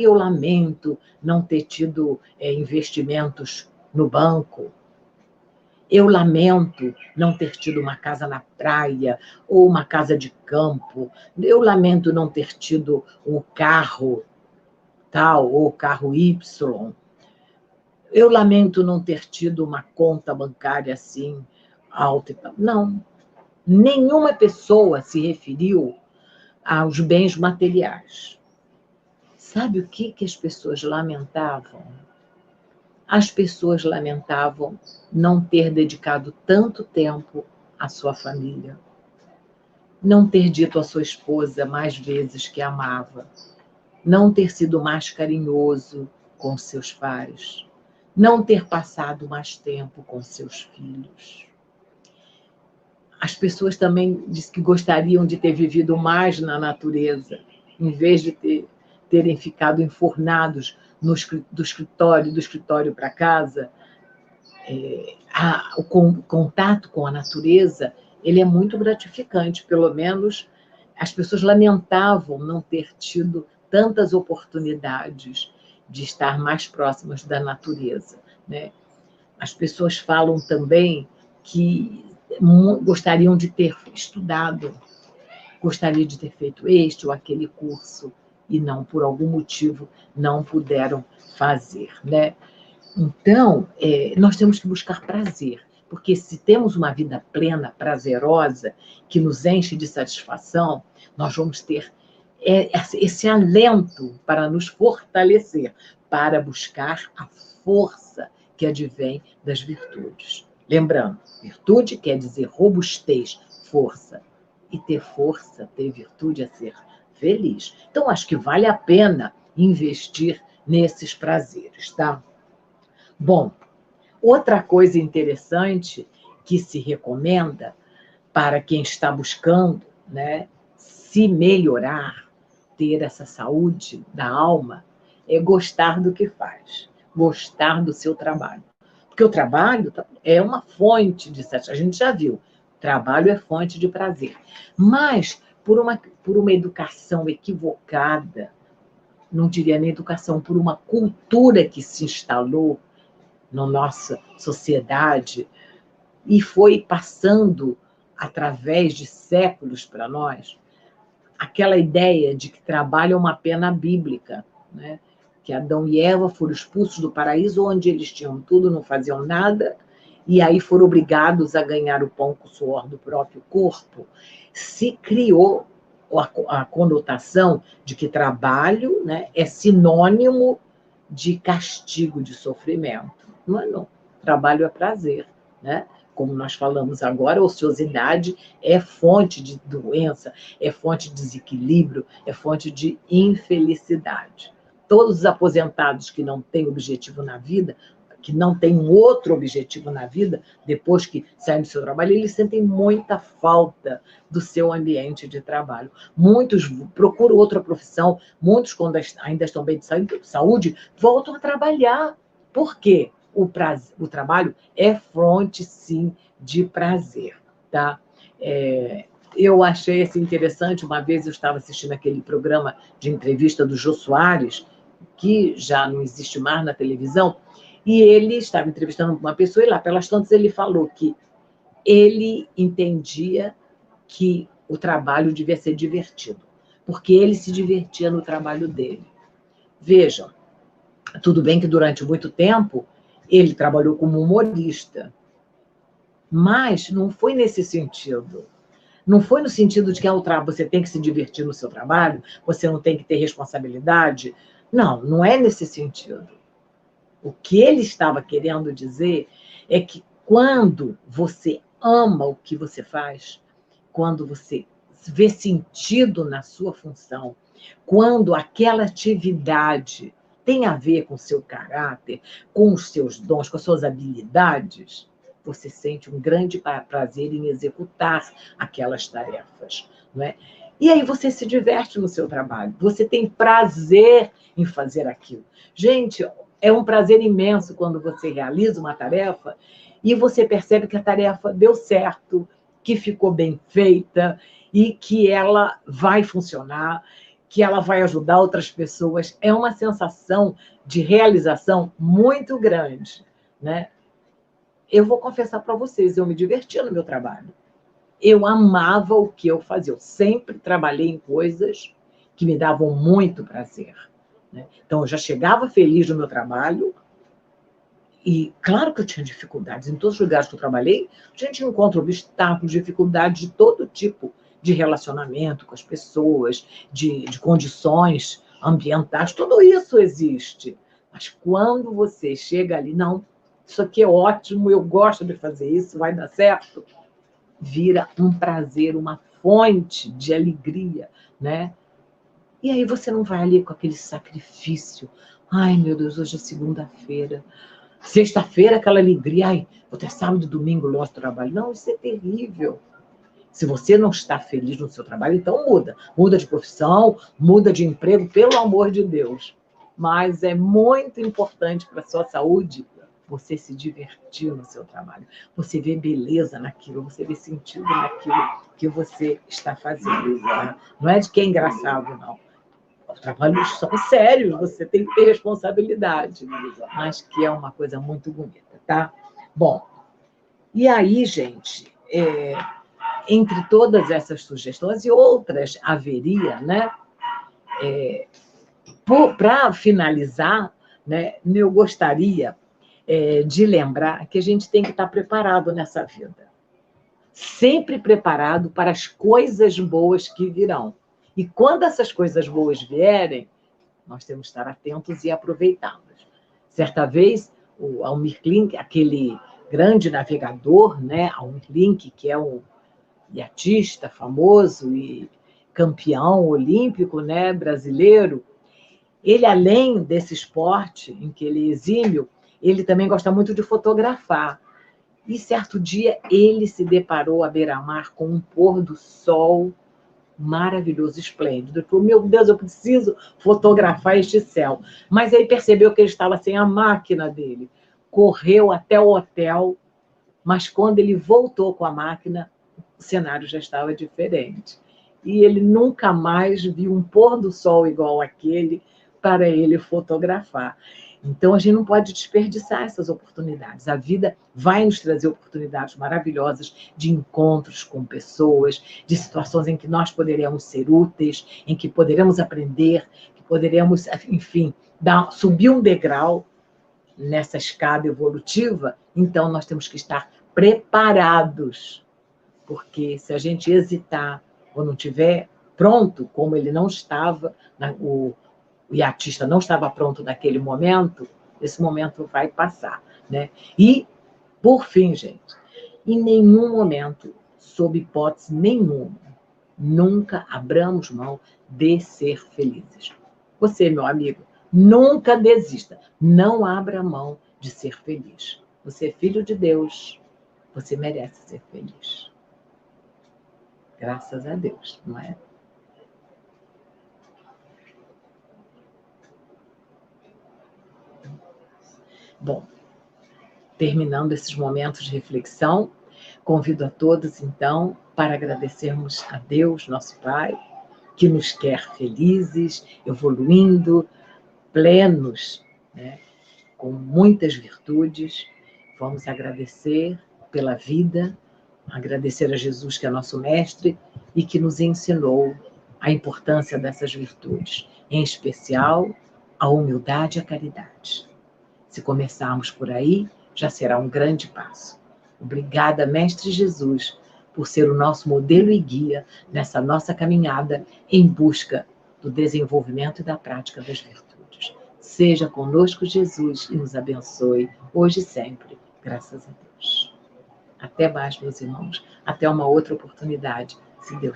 eu lamento não ter tido investimentos no banco, eu lamento não ter tido uma casa na praia ou uma casa de campo, eu lamento não ter tido um carro tal ou carro Y, eu lamento não ter tido uma conta bancária assim alta e tal. Não, nenhuma pessoa se referiu aos bens materiais. Sabe o que as pessoas lamentavam? As pessoas lamentavam não ter dedicado tanto tempo à sua família, não ter dito à sua esposa mais vezes que amava, não ter sido mais carinhoso com seus pais, não ter passado mais tempo com seus filhos. As pessoas também dizem que gostariam de ter vivido mais na natureza, em vez de terem ficado enfurnados do escritório para casa. O contato com a natureza, ele é muito gratificante, pelo menos as pessoas lamentavam não ter tido tantas oportunidades de estar mais próximas da natureza, né? As pessoas falam também que gostariam de ter estudado, gostaria de ter feito este ou aquele curso e não, por algum motivo, não puderam fazer, né? Então, nós temos que buscar prazer, porque se temos uma vida plena, prazerosa, que nos enche de satisfação, nós vamos ter esse alento para nos fortalecer, para buscar a força que advém das virtudes. Lembrando, virtude quer dizer robustez, força. E ter força, ter virtude é ser feliz. Então, acho que vale a pena investir nesses prazeres, tá? Bom, outra coisa interessante que se recomenda para quem está buscando, né, se melhorar, ter essa saúde da alma, é gostar do que faz, gostar do seu trabalho. Porque o trabalho é uma fonte de satisfação. A gente já viu, trabalho é fonte de prazer. Mas, por uma educação equivocada, não diria nem educação, por uma cultura que se instalou na nossa sociedade e foi passando através de séculos para nós, aquela ideia de que trabalho é uma pena bíblica, né? Que Adão e Eva foram expulsos do paraíso, onde eles tinham tudo, não faziam nada, e aí foram obrigados a ganhar o pão com o suor do próprio corpo. Se criou a conotação de que trabalho, né, é sinônimo de castigo, de sofrimento. Não é não. Trabalho é prazer, né? Como nós falamos agora, a ociosidade é fonte de doença, é fonte de desequilíbrio, é fonte de infelicidade. Todos os aposentados que não têm objetivo na vida, que não têm um outro objetivo na vida, depois que saem do seu trabalho, eles sentem muita falta do seu ambiente de trabalho. Muitos procuram outra profissão, muitos, quando ainda estão bem de saúde, voltam a trabalhar. Por quê? O trabalho é fonte, sim, de prazer, tá? Eu achei assim, interessante, uma vez eu estava assistindo aquele programa de entrevista do Jô Soares, que já não existe mais na televisão, e ele estava entrevistando uma pessoa, e lá pelas tantas ele falou que ele entendia que o trabalho devia ser divertido, porque ele se divertia no trabalho dele. Vejam, tudo bem que durante muito tempo ele trabalhou como humorista, mas não foi nesse sentido. Não foi no sentido de que você tem que se divertir no seu trabalho, você não tem que ter responsabilidade. Não, não é nesse sentido. O que ele estava querendo dizer é que quando você ama o que você faz, quando você vê sentido na sua função, quando aquela atividade tem a ver com o seu caráter, com os seus dons, com as suas habilidades, você sente um grande prazer em executar aquelas tarefas, não é? E aí você se diverte no seu trabalho, você tem prazer em fazer aquilo. Gente, é um prazer imenso quando você realiza uma tarefa e você percebe que a tarefa deu certo, que ficou bem feita e que ela vai funcionar, que ela vai ajudar outras pessoas. É uma sensação de realização muito grande, né? Eu vou confessar para vocês, eu me divertia no meu trabalho. Eu amava o que eu fazia. Eu sempre trabalhei em coisas que me davam muito prazer, né? Então, eu já chegava feliz no meu trabalho e, claro que eu tinha dificuldades. Em todos os lugares que eu trabalhei, a gente encontra obstáculos, dificuldades de todo tipo, de relacionamento com as pessoas, de condições ambientais, tudo isso existe. Mas quando você chega ali, não, isso aqui é ótimo, eu gosto de fazer isso, vai dar certo, vira um prazer, uma fonte de alegria, né? E aí você não vai ali com aquele sacrifício. Ai, meu Deus, hoje é segunda-feira. Sexta-feira, aquela alegria. Ai, vou ter sábado e domingo longe do trabalho. Não, isso é terrível. Se você não está feliz no seu trabalho, então muda. Muda de profissão, muda de emprego, pelo amor de Deus. Mas é muito importante para a sua saúde você se divertir no seu trabalho. Você vê beleza naquilo, você vê sentido naquilo que você está fazendo. Tá? Não é de que é engraçado, não. Os trabalhos são sérios, você tem que ter responsabilidade, mas que é uma coisa muito bonita, tá? Bom, e aí, gente, entre todas essas sugestões e outras haveria, né? Para finalizar, né, eu gostaria de lembrar que a gente tem que estar preparado nessa vida. Sempre preparado para as coisas boas que virão. E quando essas coisas boas vierem, nós temos que estar atentos e aproveitá-las. Certa vez, o Almir Klink, aquele grande navegador, né, Almir Klink, que é um iatista famoso e campeão olímpico, né, brasileiro, ele, além desse esporte em que ele é exímio, ele também gosta muito de fotografar. E certo dia ele se deparou à beira-mar com um pôr do sol maravilhoso, esplêndido. Ele falou, meu Deus, eu preciso fotografar este céu. Mas aí percebeu que ele estava sem a máquina dele. Correu até o hotel, mas quando ele voltou com a máquina, o cenário já estava diferente. E ele nunca mais viu um pôr do sol igual aquele para ele fotografar. Então, a gente não pode desperdiçar essas oportunidades. A vida vai nos trazer oportunidades maravilhosas de encontros com pessoas, de situações em que nós poderemos ser úteis, em que poderemos aprender, que poderemos, enfim, subir um degrau nessa escada evolutiva. Então, nós temos que estar preparados, porque se a gente hesitar ou não tiver pronto, como ele não estava, o iatista não estava pronto naquele momento, esse momento vai passar, né? E, por fim, gente, em nenhum momento, sob hipótese nenhuma, nunca abramos mão de ser felizes. Você, meu amigo, nunca desista, não abra mão de ser feliz. Você é filho de Deus, você merece ser feliz. Graças a Deus, não é? Bom, terminando esses momentos de reflexão, convido a todos, então, para agradecermos a Deus, nosso Pai, que nos quer felizes, evoluindo, plenos, né, com muitas virtudes. Vamos agradecer pela vida, agradecer a Jesus, que é nosso mestre, e que nos ensinou a importância dessas virtudes, em especial a humildade e a caridade. Se começarmos por aí, já será um grande passo. Obrigada, Mestre Jesus, por ser o nosso modelo e guia nessa nossa caminhada em busca do desenvolvimento e da prática das virtudes. Seja conosco, Jesus, e nos abençoe hoje e sempre. Graças a Deus. Até mais, meus irmãos. Até uma outra oportunidade, se Deus